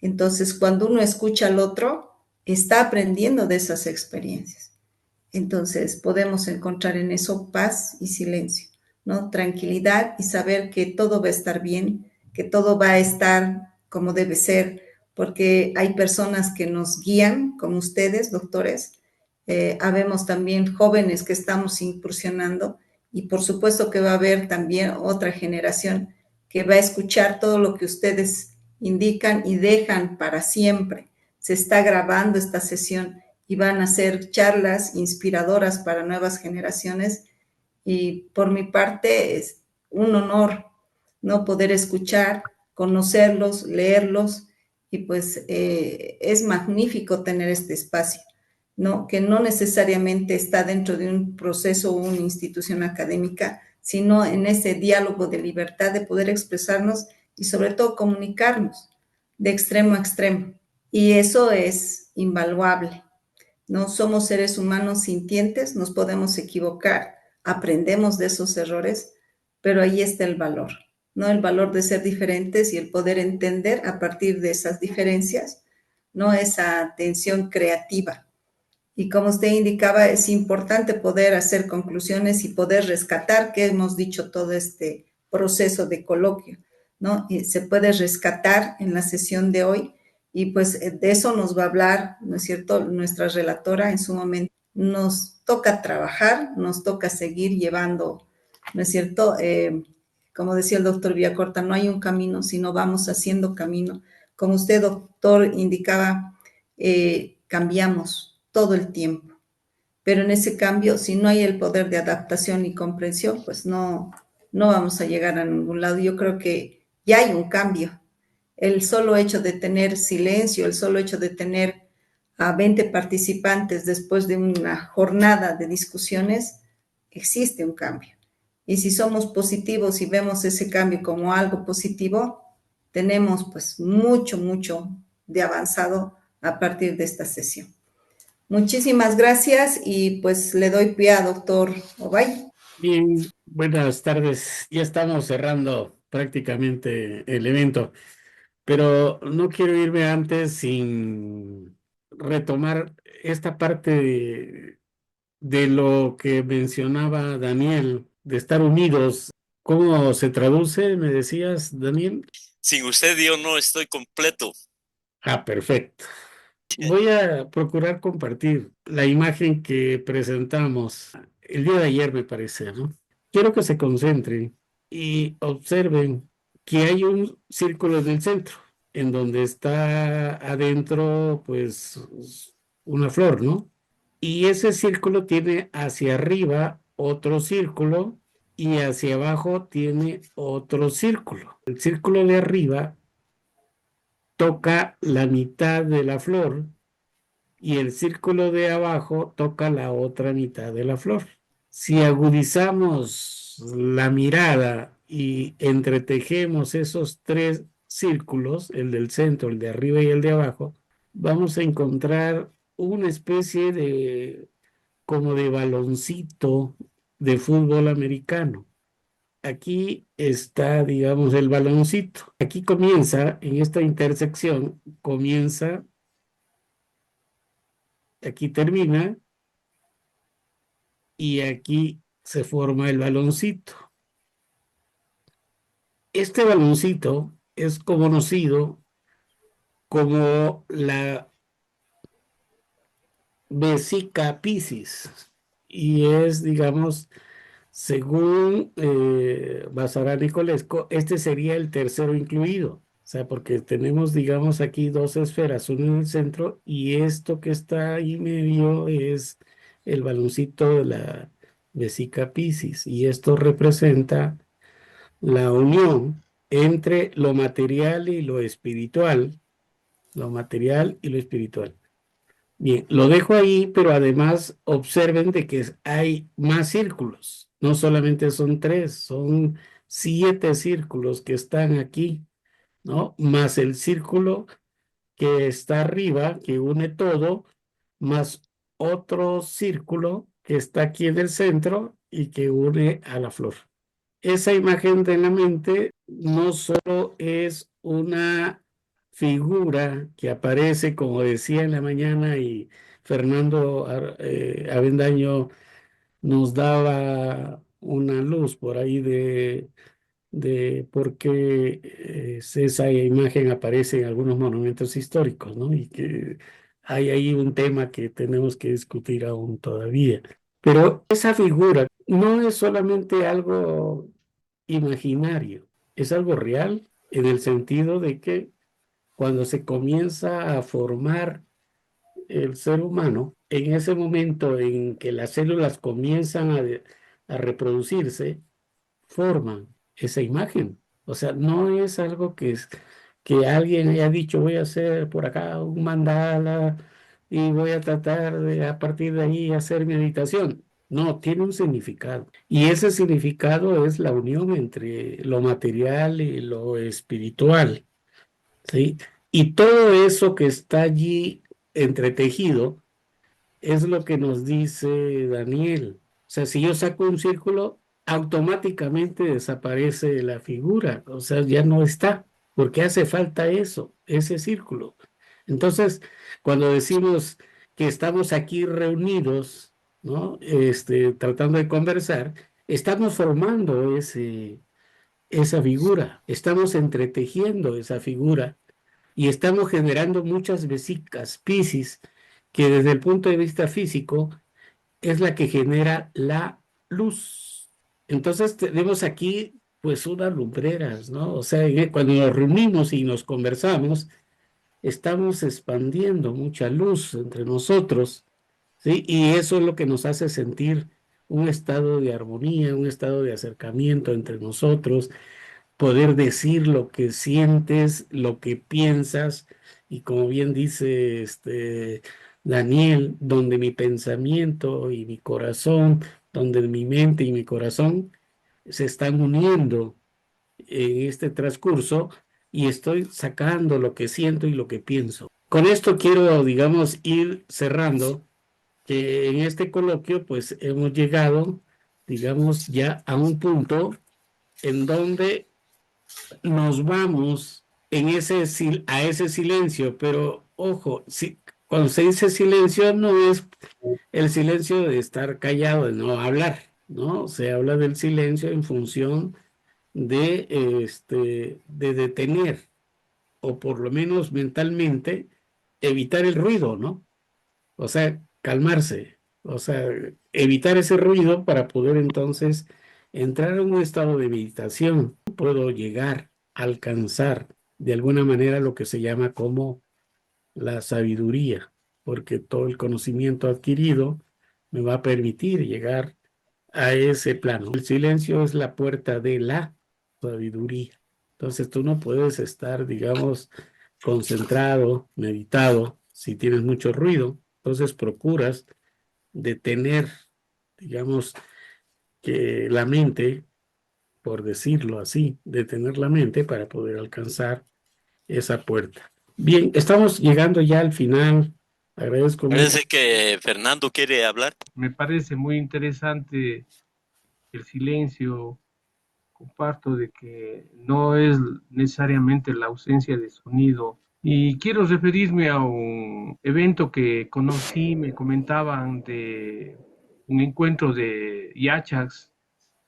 Entonces, cuando uno escucha al otro, está aprendiendo de esas experiencias. Entonces, podemos encontrar en eso paz y silencio, ¿no? Tranquilidad y saber que todo va a estar bien, que todo va a estar como debe ser, porque hay personas que nos guían, como ustedes, doctores. Habemos también jóvenes que estamos incursionando, y por supuesto que va a haber también otra generación que va a escuchar todo lo que ustedes indican y dejan para siempre. Se está grabando esta sesión y van a ser charlas inspiradoras para nuevas generaciones, y por mi parte es un honor no poder escuchar, conocerlos, leerlos, y pues es magnífico tener este espacio. ¿no? Que no necesariamente está dentro de un proceso o una institución académica, sino en ese diálogo de libertad de poder expresarnos y sobre todo comunicarnos de extremo a extremo. Y eso es invaluable. No somos seres humanos sintientes, nos podemos equivocar, aprendemos de esos errores, pero ahí está el valor, ¿no? El valor de ser diferentes y el poder entender a partir de esas diferencias, ¿no? Esa tensión creativa. Y como usted indicaba, es importante poder hacer conclusiones y poder rescatar que hemos dicho todo este proceso de coloquio, ¿no? Y se puede rescatar en la sesión de hoy y pues de eso nos va a hablar, ¿no es cierto?, nuestra relatora en su momento. Nos toca trabajar, nos toca seguir llevando, ¿no es cierto? Como decía el doctor Villacorta, no hay un camino, sino vamos haciendo camino. Como usted, doctor, indicaba, cambiamos todo el tiempo. Pero en ese cambio, si no hay el poder de adaptación y comprensión, pues no vamos a llegar a ningún lado. Yo creo que ya hay un cambio. El solo hecho de tener silencio, el solo hecho de tener a 20 participantes después de una jornada de discusiones, existe un cambio. Y si somos positivos y vemos ese cambio como algo positivo, tenemos pues mucho de avanzado a partir de esta sesión. Muchísimas gracias y pues le doy pie a doctor Ovalle. Bien, buenas tardes. Ya estamos cerrando prácticamente el evento, pero no quiero irme antes sin retomar esta parte de lo que mencionaba Daniel, de estar unidos. ¿Cómo se traduce? Me decías, Daniel. Sin usted yo no estoy completo. Ah, perfecto. Voy a procurar compartir la imagen que presentamos el día de ayer, me parece, ¿no? Quiero que se concentren y observen que hay un círculo en el centro, en donde está adentro, pues, una flor, ¿no? Y ese círculo tiene hacia arriba otro círculo y hacia abajo tiene otro círculo. El círculo de arriba toca la mitad de la flor y el círculo de abajo toca la otra mitad de la flor. Si agudizamos la mirada y entretejemos esos tres círculos, el del centro, el de arriba y el de abajo, vamos a encontrar una especie de como de baloncito de fútbol americano. Aquí está, digamos, el baloncito. Aquí comienza, en esta intersección, comienza, aquí termina y aquí se forma el baloncito. Este baloncito es conocido como la vesica Piscis y es, digamos, según Bazarán y Colesco, este sería el tercero incluido. O sea, porque tenemos, digamos, aquí dos esferas, una en el centro y esto que está ahí medio es el baloncito de la vesica Piscis y esto representa la unión entre lo material y lo espiritual, lo material y lo espiritual. Bien, lo dejo ahí, pero además observen de que hay más círculos, no solamente son tres, son 7 círculos que están aquí, ¿no? Más el círculo que está arriba, que une todo, más otro círculo que está aquí en el centro y que une a la flor. Esa imagen de la mente no solo es una figura que aparece, como decía en la mañana, y Fernando Avendaño nos daba una luz por ahí de por qué esa imagen aparece en algunos monumentos históricos, ¿no? Y que hay ahí un tema que tenemos que discutir aún todavía. Pero esa figura no es solamente algo imaginario, es algo real en el sentido de que cuando se comienza a formar el ser humano, en ese momento en que las células comienzan a reproducirse, forman esa imagen. O sea, no es algo que alguien haya dicho, voy a hacer por acá un mandala y voy a tratar de a partir de ahí hacer meditación. No, tiene un significado. Y ese significado es la unión entre lo material y lo espiritual, ¿sí? Y todo eso que está allí entretejido es lo que nos dice Daniel. O sea, si yo saco un círculo, automáticamente desaparece la figura, o sea, ya no está, porque hace falta eso, ese círculo. Entonces, cuando decimos que estamos aquí reunidos, ¿no? Tratando de conversar, estamos formando esa figura, estamos entretejiendo esa figura y estamos generando muchas vesicas, piscis, que desde el punto de vista físico es la que genera la luz. Entonces tenemos aquí pues unas lumbreras, ¿no? O sea, cuando nos reunimos y nos conversamos, estamos expandiendo mucha luz entre nosotros, ¿sí? Y eso es lo que nos hace sentir un estado de armonía, un estado de acercamiento entre nosotros, poder decir lo que sientes, lo que piensas, y como bien dice Daniel, donde mi pensamiento y mi corazón, donde mi mente y mi corazón se están uniendo en este transcurso y estoy sacando lo que siento y lo que pienso. Con esto quiero, digamos, ir cerrando que en este coloquio pues hemos llegado, digamos, ya a un punto en donde nos vamos a ese silencio, pero ojo, cuando se dice silencio no es el silencio de estar callado, de no hablar, ¿no? Se habla del silencio en función de detener, o por lo menos mentalmente, evitar el ruido, ¿no? O sea, calmarse, o sea, evitar ese ruido para poder entonces entrar en un estado de meditación. Puedo llegar a alcanzar de alguna manera lo que se llama como la sabiduría, porque todo el conocimiento adquirido me va a permitir llegar a ese plano. El silencio es la puerta de la sabiduría. Entonces tú no puedes estar, digamos, concentrado, meditado, si tienes mucho ruido. Entonces procuras detener, digamos, que la mente, por decirlo así, detener la mente para poder alcanzar esa puerta. Bien, estamos llegando ya al final. Agradezco mucho. Parece que Fernando quiere hablar. Me parece muy interesante el silencio. Comparto de que no es necesariamente la ausencia de sonido. Y quiero referirme a un evento que conocí, me comentaban de un encuentro de yachas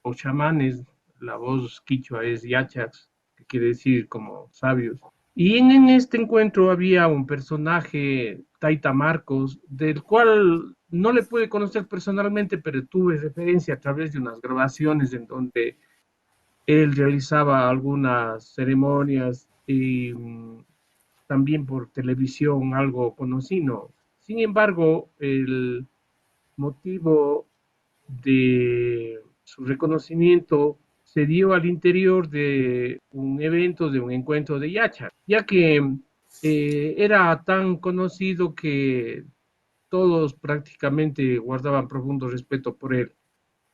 o chamanes, la voz quichua es yachas, que quiere decir como sabios. Y en este encuentro había un personaje, Taita Marcos, del cual no le pude conocer personalmente, pero tuve referencia a través de unas grabaciones en donde él realizaba algunas ceremonias y también por televisión algo conocido. Sin embargo, el motivo de su reconocimiento se dio al interior de un evento, de un encuentro de Yacha, ya que era tan conocido que todos prácticamente guardaban profundo respeto por él.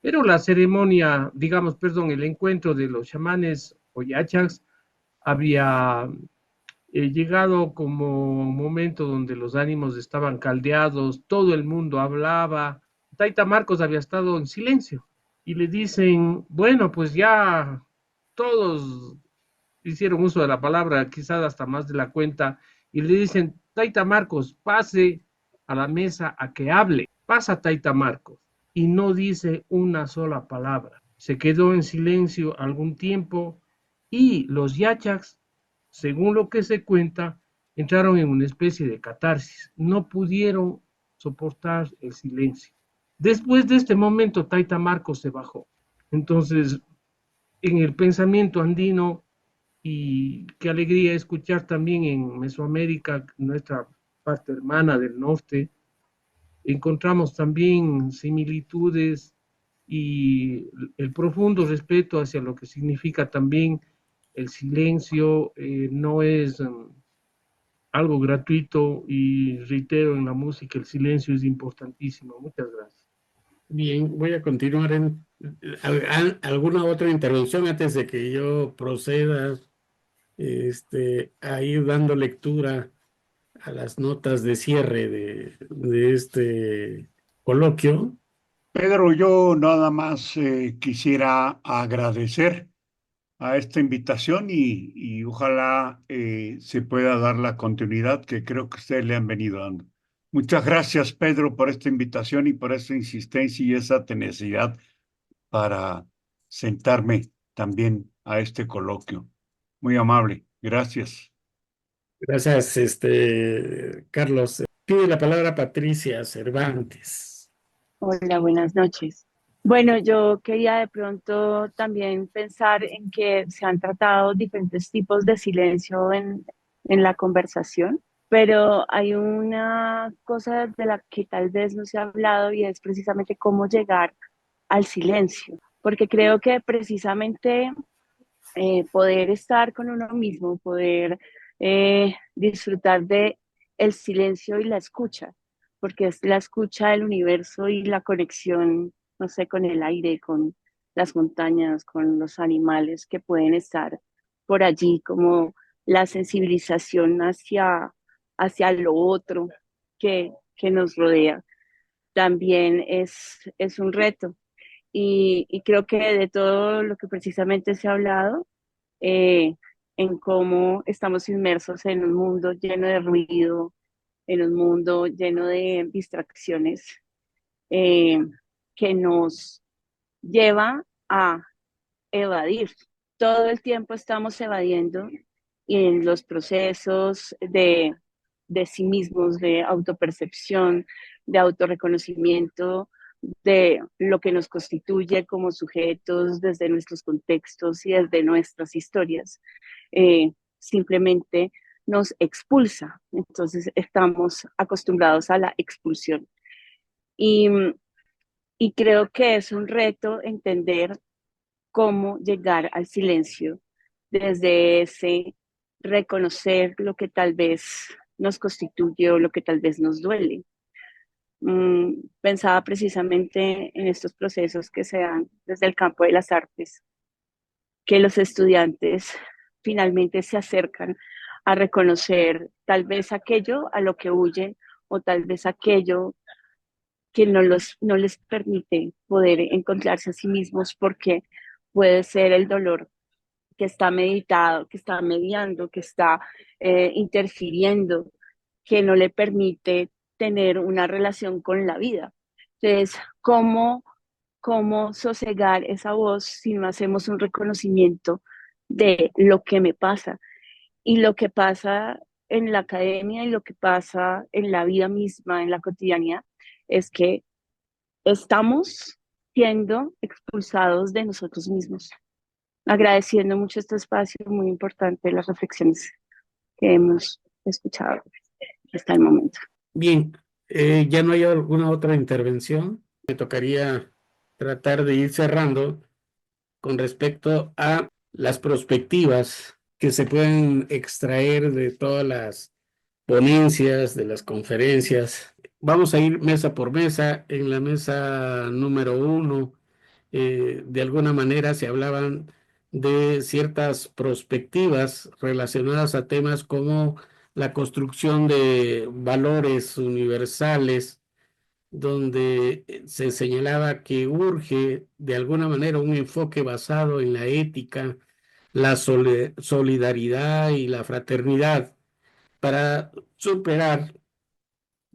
Pero la ceremonia, digamos, perdón, el encuentro de los chamanes o yachas había llegado como un momento donde los ánimos estaban caldeados, todo el mundo hablaba. Taita Marcos había estado en silencio y le dicen, bueno, pues ya todos hicieron uso de la palabra, quizás hasta más de la cuenta, y le dicen, Taita Marcos, pase a la mesa a que hable. Pasa Taita Marcos y no dice una sola palabra. Se quedó en silencio algún tiempo y los yachaks, según lo que se cuenta, entraron en una especie de catarsis. No pudieron soportar el silencio. Después de este momento, Taita Marcos se bajó. Entonces, en el pensamiento andino, y qué alegría escuchar también en Mesoamérica, nuestra parte hermana del norte, encontramos también similitudes y el profundo respeto hacia lo que significa también el silencio. No es algo gratuito y reitero, en la música el silencio es importantísimo. Muchas gracias. Bien, voy a continuar en alguna otra intervención antes de que yo proceda a ir dando lectura a las notas de cierre de este coloquio. Pedro, yo nada más quisiera agradecer a esta invitación y ojalá se pueda dar la continuidad que creo que ustedes le han venido dando. Muchas gracias, Pedro, por esta invitación y por esa insistencia y esa tenacidad para sentarme también a este coloquio. Muy amable, gracias. Gracias, Carlos. Pide la palabra Patricia Cervantes. Hola, buenas noches. Bueno, yo quería de pronto también pensar en que se han tratado diferentes tipos de silencio en la conversación, pero hay una cosa de la que tal vez no se ha hablado y es precisamente cómo llegar al silencio, porque creo que precisamente poder estar con uno mismo, poder disfrutar de el silencio y la escucha, porque es la escucha del universo y la conexión, no sé, con el aire, con las montañas, con los animales que pueden estar por allí, como la sensibilización hacia lo otro que nos rodea. También es un reto. Y creo que de todo lo que precisamente se ha hablado, eh, en cómo estamos inmersos en un mundo lleno de ruido, en un mundo lleno de distracciones, eh, que nos lleva a evadir. Todo el tiempo estamos evadiendo en los procesos de sí mismos, de autopercepción, de autorreconocimiento, de lo que nos constituye como sujetos desde nuestros contextos y desde nuestras historias. Simplemente nos expulsa. Entonces estamos acostumbrados a la expulsión. Y, y creo que es un reto entender cómo llegar al silencio desde ese reconocer lo que tal vez nos constituye o lo que tal vez nos duele. Pensaba precisamente en estos procesos que se dan desde el campo de las artes, que los estudiantes finalmente se acercan a reconocer tal vez aquello a lo que huyen o tal vez aquello que no les permite poder encontrarse a sí mismos porque puede ser el dolor que está meditado, que está mediando, que está interfiriendo, que no le permite tener una relación con la vida. Entonces, ¿cómo sosegar esa voz si no hacemos un reconocimiento de lo que me pasa y lo que pasa en la academia y lo que pasa en la vida misma, en la cotidianidad? Es que estamos siendo expulsados de nosotros mismos. Agradeciendo mucho este espacio muy importante, las reflexiones que hemos escuchado hasta el momento. Bien, ya no hay alguna otra intervención. Me tocaría tratar de ir cerrando con respecto a las perspectivas que se pueden extraer de todas las ponencias, de las conferencias. Vamos a ir mesa por mesa. En la mesa número 1, de alguna manera se hablaban de ciertas perspectivas relacionadas a temas como la construcción de valores universales, donde se señalaba que urge de alguna manera un enfoque basado en la ética, la solidaridad y la fraternidad para superar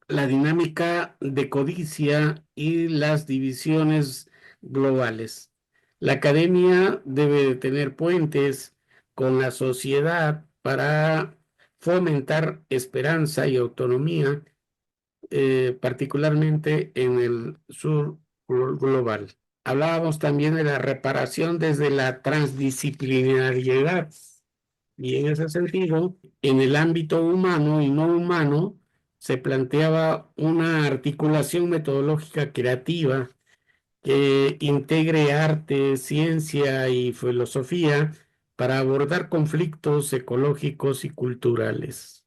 la dinámica de codicia y las divisiones globales. La academia debe de tener puentes con la sociedad para fomentar esperanza y autonomía, particularmente en el sur global. Hablábamos también de la reparación desde la transdisciplinariedad. Y en ese sentido, en el ámbito humano y no humano, se planteaba una articulación metodológica creativa que integre arte, ciencia y filosofía para abordar conflictos ecológicos y culturales.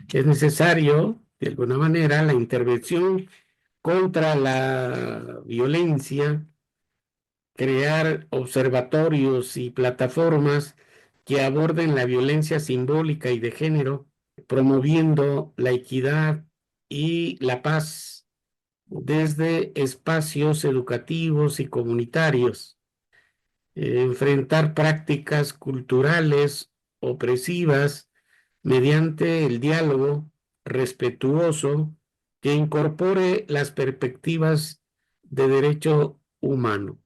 Es necesario, de alguna manera, la intervención contra la violencia, crear observatorios y plataformas que aborden la violencia simbólica y de género, promoviendo la equidad y la paz desde espacios educativos y comunitarios, enfrentar prácticas culturales opresivas mediante el diálogo respetuoso que incorpore las perspectivas de derecho humano.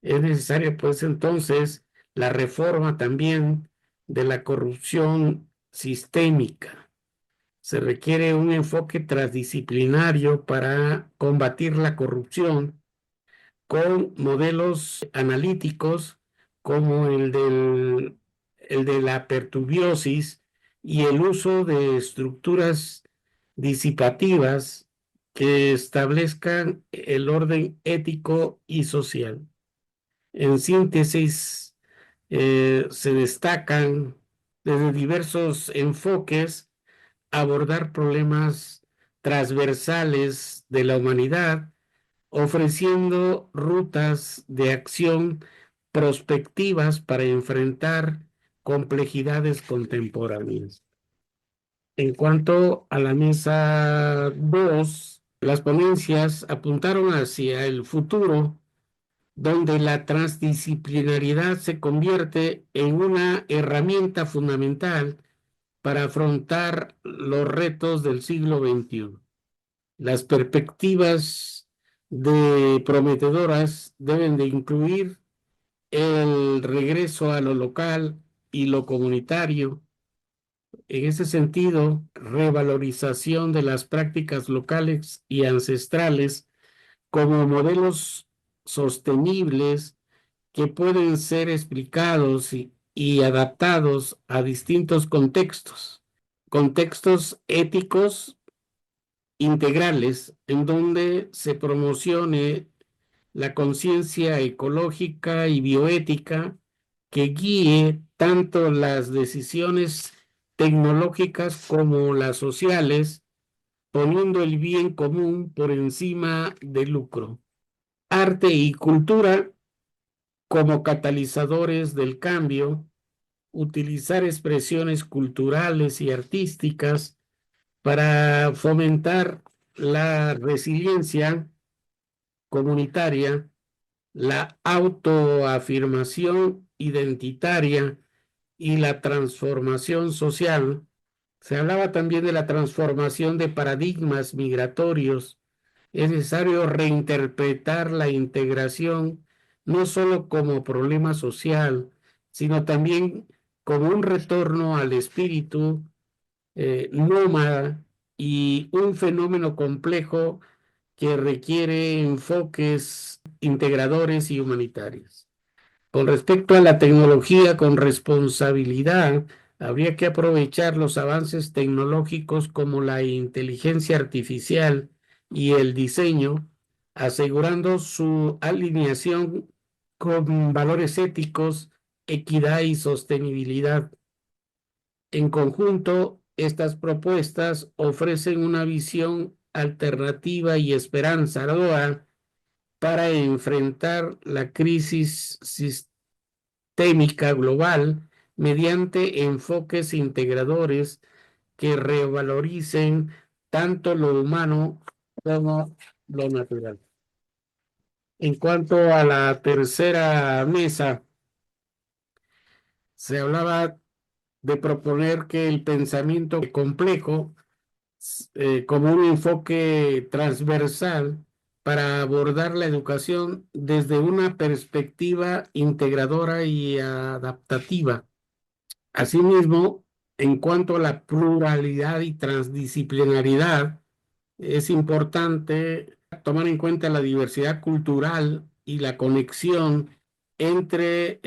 Es necesaria, pues, entonces, la reforma también de la corrupción sistémica. Se requiere un enfoque transdisciplinario para combatir la corrupción con modelos analíticos como el de la pertubiosis y el uso de estructuras disipativas que establezcan el orden ético y social. En síntesis, se destacan desde diversos enfoques abordar problemas transversales de la humanidad, ofreciendo rutas de acción prospectivas para enfrentar complejidades contemporáneas. En cuanto a la mesa 2, las ponencias apuntaron hacia el futuro, donde la transdisciplinariedad se convierte en una herramienta fundamental para afrontar los retos del siglo XXI. Las perspectivas prometedoras deben de incluir el regreso a lo local y lo comunitario. En ese sentido, revalorización de las prácticas locales y ancestrales como modelos sostenibles que pueden ser explicados y adaptados a distintos contextos éticos integrales en donde se promocione la conciencia ecológica y bioética que guíe tanto las decisiones tecnológicas como las sociales, poniendo el bien común por encima del lucro. Arte y cultura como catalizadores del cambio, utilizar expresiones culturales y artísticas para fomentar la resiliencia comunitaria, la autoafirmación identitaria y la transformación social. Se hablaba también de la transformación de paradigmas migratorios. Es necesario reinterpretar la integración no solo como problema social, sino también como un retorno al espíritu nómada y un fenómeno complejo que requiere enfoques integradores y humanitarios. Con respecto a la tecnología con responsabilidad, habría que aprovechar los avances tecnológicos como la inteligencia artificial y el diseño, asegurando su alineación con valores éticos, equidad y sostenibilidad. En conjunto, estas propuestas ofrecen una visión alternativa y esperanzadora para enfrentar la crisis sistémica global mediante enfoques integradores que revaloricen tanto lo humano como lo natural. En cuanto a la tercera mesa, se hablaba de proponer que el pensamiento complejo como un enfoque transversal para abordar la educación desde una perspectiva integradora y adaptativa. Asimismo, en cuanto a la pluralidad y transdisciplinariedad, es importante tomar en cuenta la diversidad cultural y la conexión entre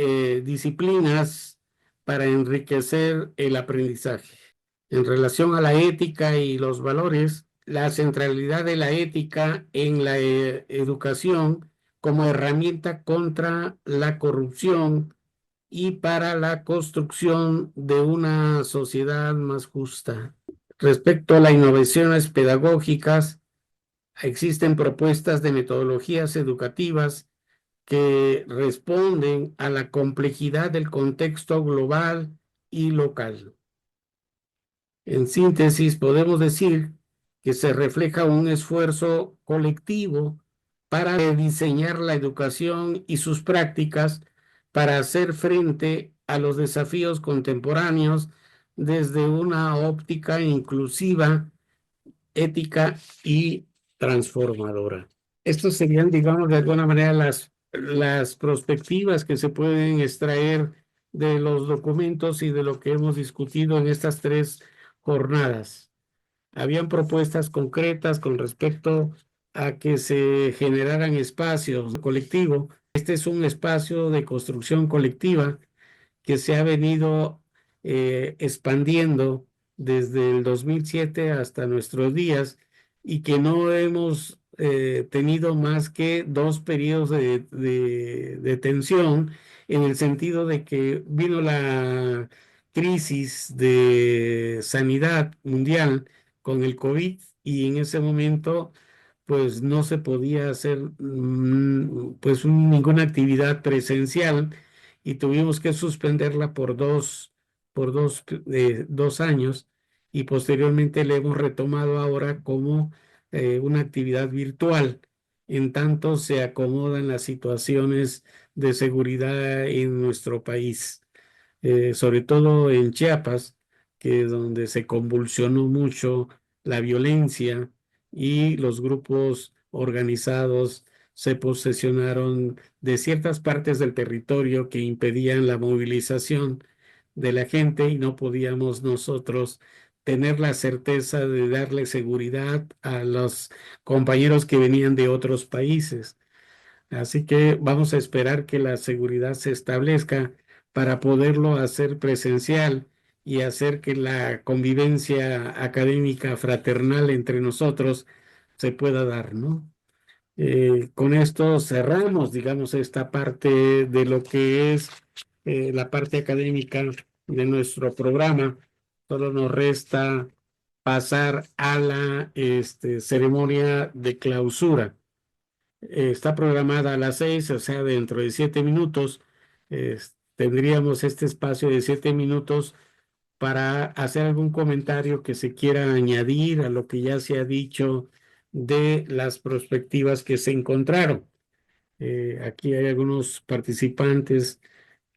disciplinas para enriquecer el aprendizaje. En relación a la ética y los valores, la centralidad de la ética en la educación como herramienta contra la corrupción y para la construcción de una sociedad más justa. Respecto a las innovaciones pedagógicas, existen propuestas de metodologías educativas que responden a la complejidad del contexto global y local. En síntesis, podemos decir que se refleja un esfuerzo colectivo para diseñar la educación y sus prácticas para hacer frente a los desafíos contemporáneos desde una óptica inclusiva, ética y transformadora. Estos serían, digamos, de alguna manera las perspectivas que se pueden extraer de los documentos y de lo que hemos discutido en estas 3 jornadas. Habían propuestas concretas con respecto a que se generaran espacios colectivos. Este es un espacio de construcción colectiva que se ha venido expandiendo desde el 2007 hasta nuestros días y que no hemos tenido más que 2 periodos de tensión, en el sentido de que vino la crisis de sanidad mundial con el COVID, y en ese momento pues no se podía hacer pues ninguna actividad presencial, y tuvimos que suspenderla por 2 años, y posteriormente le hemos retomado ahora como una actividad virtual, en tanto se acomodan las situaciones de seguridad en nuestro país, sobre todo en Chiapas, que es donde se convulsionó mucho la violencia y los grupos organizados se posesionaron de ciertas partes del territorio que impedían la movilización de la gente, y no podíamos nosotros tener la certeza de darle seguridad a los compañeros que venían de otros países. Así que vamos a esperar que la seguridad se establezca para poderlo hacer presencial y hacer que la convivencia académica fraternal entre nosotros se pueda dar, ¿no? Con esto cerramos, digamos, esta parte de lo que es la parte académica de nuestro programa. Solo nos resta pasar a la ceremonia de clausura. Está programada a las 6, o sea, dentro de 7 minutos. Tendríamos este espacio de 7 minutos para hacer algún comentario que se quiera añadir a lo que ya se ha dicho de las perspectivas que se encontraron. Aquí hay algunos participantes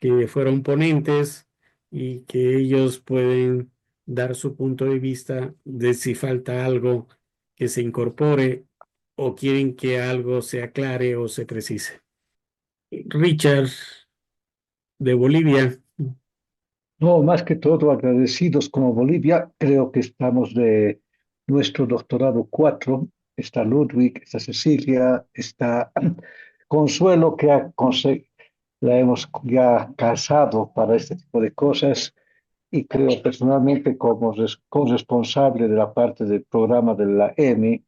que fueron ponentes y que ellos pueden dar su punto de vista de si falta algo que se incorpore o quieren que algo se aclare o se precise. Richard, de Bolivia. No, más que todo agradecidos como Bolivia. Creo que estamos de nuestro doctorado 4. Está Ludwig, está Cecilia, está Consuelo, que la hemos ya casado para este tipo de cosas. Y creo personalmente como corresponsable de la parte del programa de la EMI,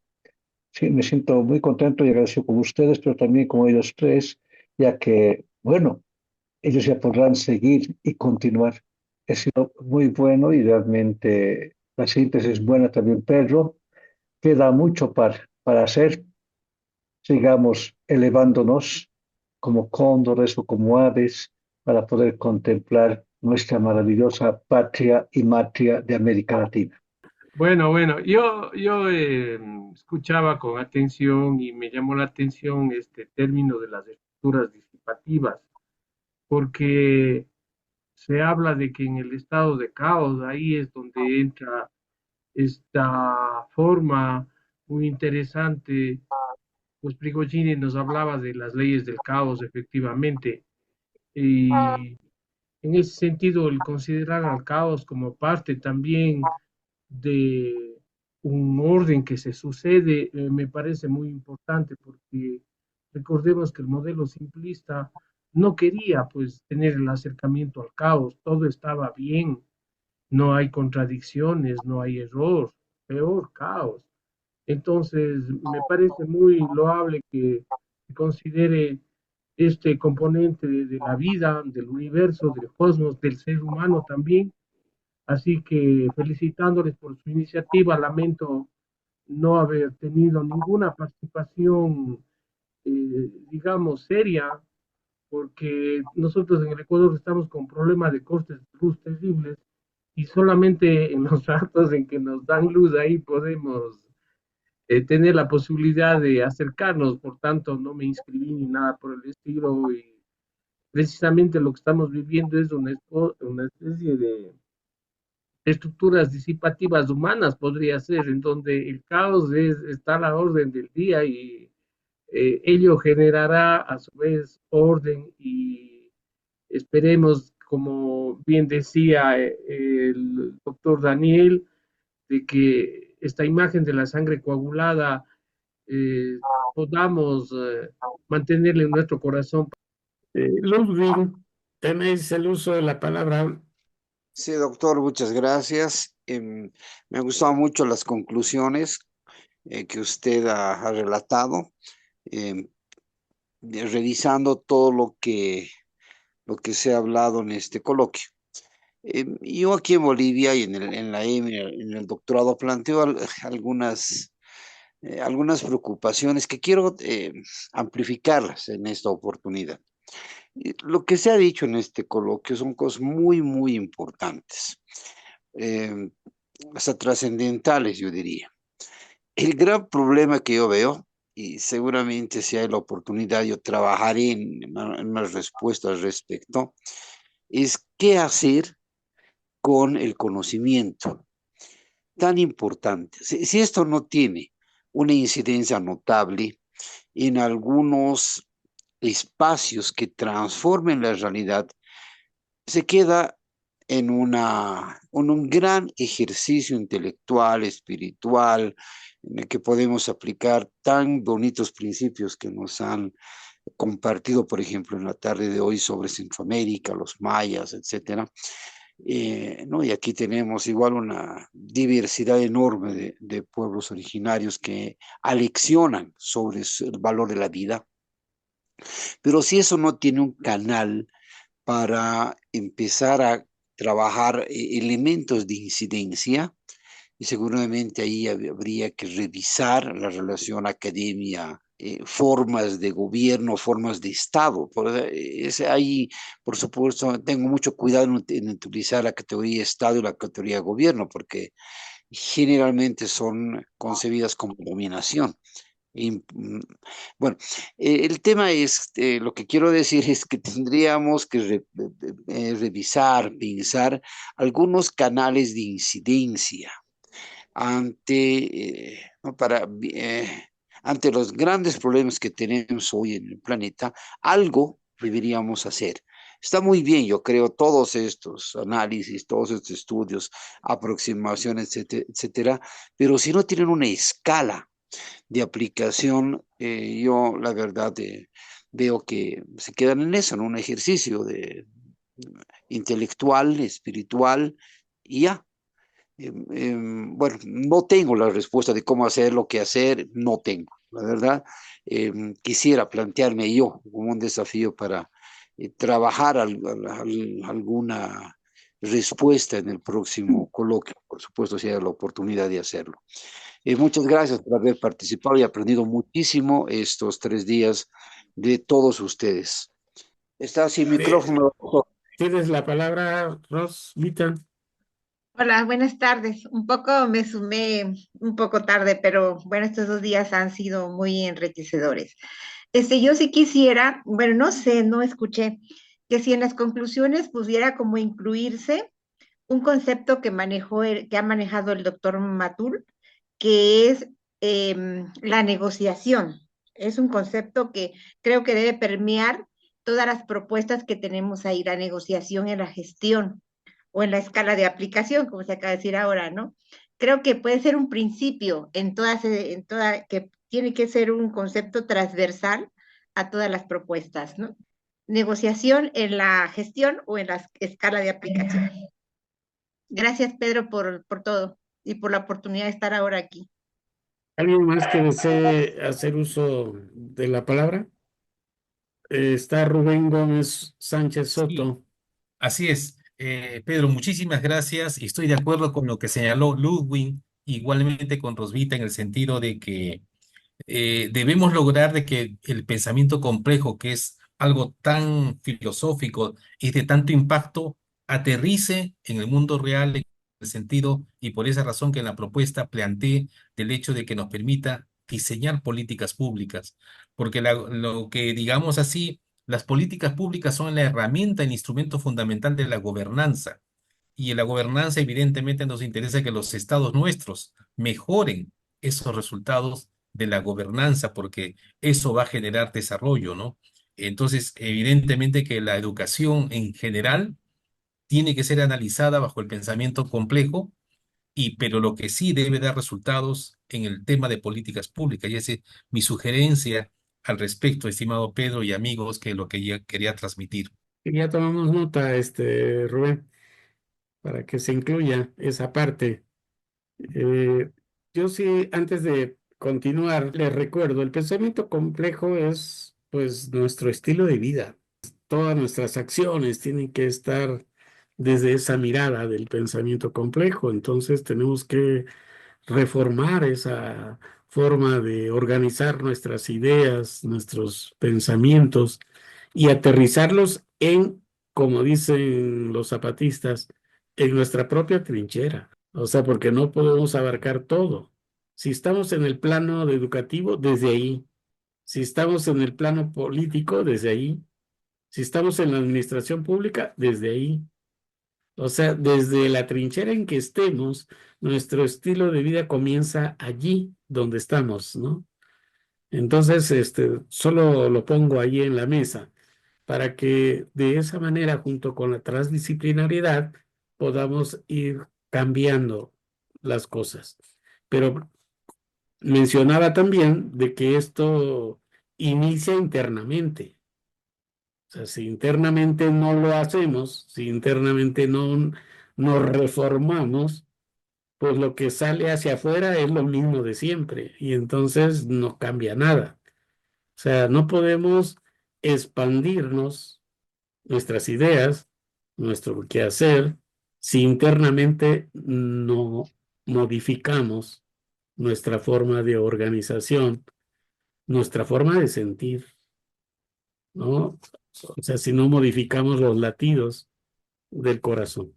sí, me siento muy contento y agradecido con ustedes, pero también con ellos tres, ya que, bueno, ellos ya podrán seguir y continuar. Ha sido muy bueno y realmente la síntesis es buena también, Pedro. Queda mucho para hacer. Sigamos elevándonos como cóndores o como aves para poder contemplar nuestra maravillosa patria y matria de América Latina. Bueno, yo escuchaba con atención y me llamó la atención este término de las estructuras disipativas, porque se habla de que en el estado de caos, ahí es donde entra esta forma muy interesante. Pues Prigogine nos hablaba de las leyes del caos, efectivamente, y en ese sentido el considerar al caos como parte también de un orden que se sucede me parece muy importante, porque recordemos que el modelo simplista no quería pues tener el acercamiento al caos, todo estaba bien, no hay contradicciones, no hay error, peor caos. Entonces, me parece muy loable que se considere este componente de la vida, del universo, del cosmos, del ser humano también, Así que felicitándoles por su iniciativa, lamento no haber tenido ninguna participación, digamos, seria, porque nosotros en el Ecuador estamos con problemas de cortes de luz terribles y solamente en los ratos en que nos dan luz ahí podemos tener la posibilidad de acercarnos. Por tanto, no me inscribí ni nada por el estilo, y precisamente lo que estamos viviendo es una especie de estructuras disipativas humanas, podría ser, en donde el caos está a la orden del día, y ello generará a su vez orden, y esperemos, como bien decía el doctor Daniel, de que esta imagen de la sangre coagulada podamos mantenerla en nuestro corazón. Ludwig, tenéis el uso de la palabra. Sí, doctor, muchas gracias. Me han gustado mucho las conclusiones que usted ha relatado, em, revisando todo lo que se ha hablado en este coloquio. Yo aquí en Bolivia y en la EMI, en el doctorado, planteo algunas preocupaciones que quiero amplificarlas en esta oportunidad. Lo que se ha dicho en este coloquio son cosas muy, muy importantes, eh, hasta trascendentales, yo diría. El gran problema que yo veo, y seguramente si hay la oportunidad yo trabajaré en una respuesta al respecto, es qué hacer con el conocimiento tan importante. Si esto no tiene una incidencia notable en algunos espacios que transformen la realidad, se queda en un gran ejercicio intelectual, espiritual, en el que podemos aplicar tan bonitos principios que nos han compartido, por ejemplo, en la tarde de hoy sobre Centroamérica, los mayas, etcétera. ¿No? Y aquí tenemos igual una diversidad enorme de pueblos originarios que aleccionan sobre el valor de la vida. Pero si eso no tiene un canal para empezar a trabajar elementos de incidencia, y seguramente ahí habría que revisar la relación academia, formas de gobierno, formas de Estado. Ahí, por supuesto, tengo mucho cuidado en utilizar la categoría Estado y la categoría gobierno, porque generalmente son concebidas como dominación. Bueno, el tema es, lo que quiero decir es que tendríamos que revisar, pensar algunos canales de incidencia ¿no? Ante los grandes problemas que tenemos hoy en el planeta. Algo deberíamos hacer. Está muy bien, yo creo, todos estos análisis, todos estos estudios, aproximaciones, etcétera, etcétera, pero si no tienen una escala de aplicación, yo la verdad veo que se quedan en eso, en un ejercicio intelectual, espiritual, y ya. Bueno, no tengo la respuesta de cómo hacer lo que hacer, no tengo, la verdad. Quisiera plantearme yo como un desafío para trabajar alguna respuesta en el próximo coloquio, por supuesto, si hay la oportunidad de hacerlo. Muchas gracias por haber participado y aprendido muchísimo estos 3 días de todos ustedes. Está sin micrófono. Tienes la palabra, Rosvita. Hola, buenas tardes. Un poco me sumé un poco tarde, pero bueno, estos 2 días han sido muy enriquecedores. Yo sí quisiera, bueno, no sé, no escuché, que si en las conclusiones pudiera como incluirse un concepto que que ha manejado el doctor Matul, que es la negociación. Es un concepto que creo que debe permear todas las propuestas que tenemos ahí, la negociación en la gestión o en la escala de aplicación, como se acaba de decir ahora, ¿no? Creo que puede ser un principio que tiene que ser un concepto transversal a todas las propuestas, ¿no? Negociación en la gestión o en la escala de aplicación. Gracias, Pedro, por todo y por la oportunidad de estar ahora aquí. ¿Alguien más que desee hacer uso de la palabra? Está Rubén Gómez Sánchez Soto. Sí, así es. Pedro, muchísimas gracias y estoy de acuerdo con lo que señaló Ludwig, igualmente con Rosvita en el sentido de que debemos lograr de que el pensamiento complejo, que es algo tan filosófico y de tanto impacto, aterrice en el mundo real en el sentido, y por esa razón que en la propuesta planteé del hecho de que nos permita diseñar políticas públicas, porque lo que digamos así, las políticas públicas son la herramienta, el instrumento fundamental de la gobernanza. Y en la gobernanza, evidentemente, nos interesa que los estados nuestros mejoren esos resultados de la gobernanza, porque eso va a generar desarrollo, ¿no? Entonces, evidentemente que la educación en general tiene que ser analizada bajo el pensamiento complejo, pero lo que sí debe dar resultados en el tema de políticas públicas. Y esa es mi sugerencia al respecto, estimado Pedro y amigos, que lo que yo quería transmitir. Y ya tomamos nota, Rubén, para que se incluya esa parte. Eh, yo sí, antes de continuar, les recuerdo, el pensamiento complejo es pues nuestro estilo de vida. Todas nuestras acciones tienen que estar desde esa mirada del pensamiento complejo. Entonces tenemos que reformar esa forma de organizar nuestras ideas, nuestros pensamientos y aterrizarlos en, como dicen los zapatistas, en nuestra propia trinchera. O sea, porque no podemos abarcar todo. Si estamos en el plano educativo, desde ahí. Si estamos en el plano político, desde ahí. Si estamos en la administración pública, desde ahí. O sea, desde la trinchera en que estemos, nuestro estilo de vida comienza allí donde estamos, ¿no? Entonces, solo lo pongo ahí en la mesa para que de esa manera, junto con la transdisciplinariedad, podamos ir cambiando las cosas. Pero mencionaba también de que esto inicia internamente. O sea, si internamente no lo hacemos, si internamente no nos reformamos, pues lo que sale hacia afuera es lo mismo de siempre y entonces no cambia nada. O sea, no podemos expandirnos nuestras ideas, nuestro quehacer, si internamente no modificamos nuestra forma de organización, nuestra forma de sentir, ¿no? O sea, si no modificamos los latidos del corazón.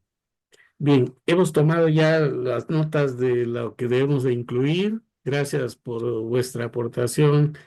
Bien, hemos tomado ya las notas de lo que debemos de incluir. Gracias por vuestra aportación.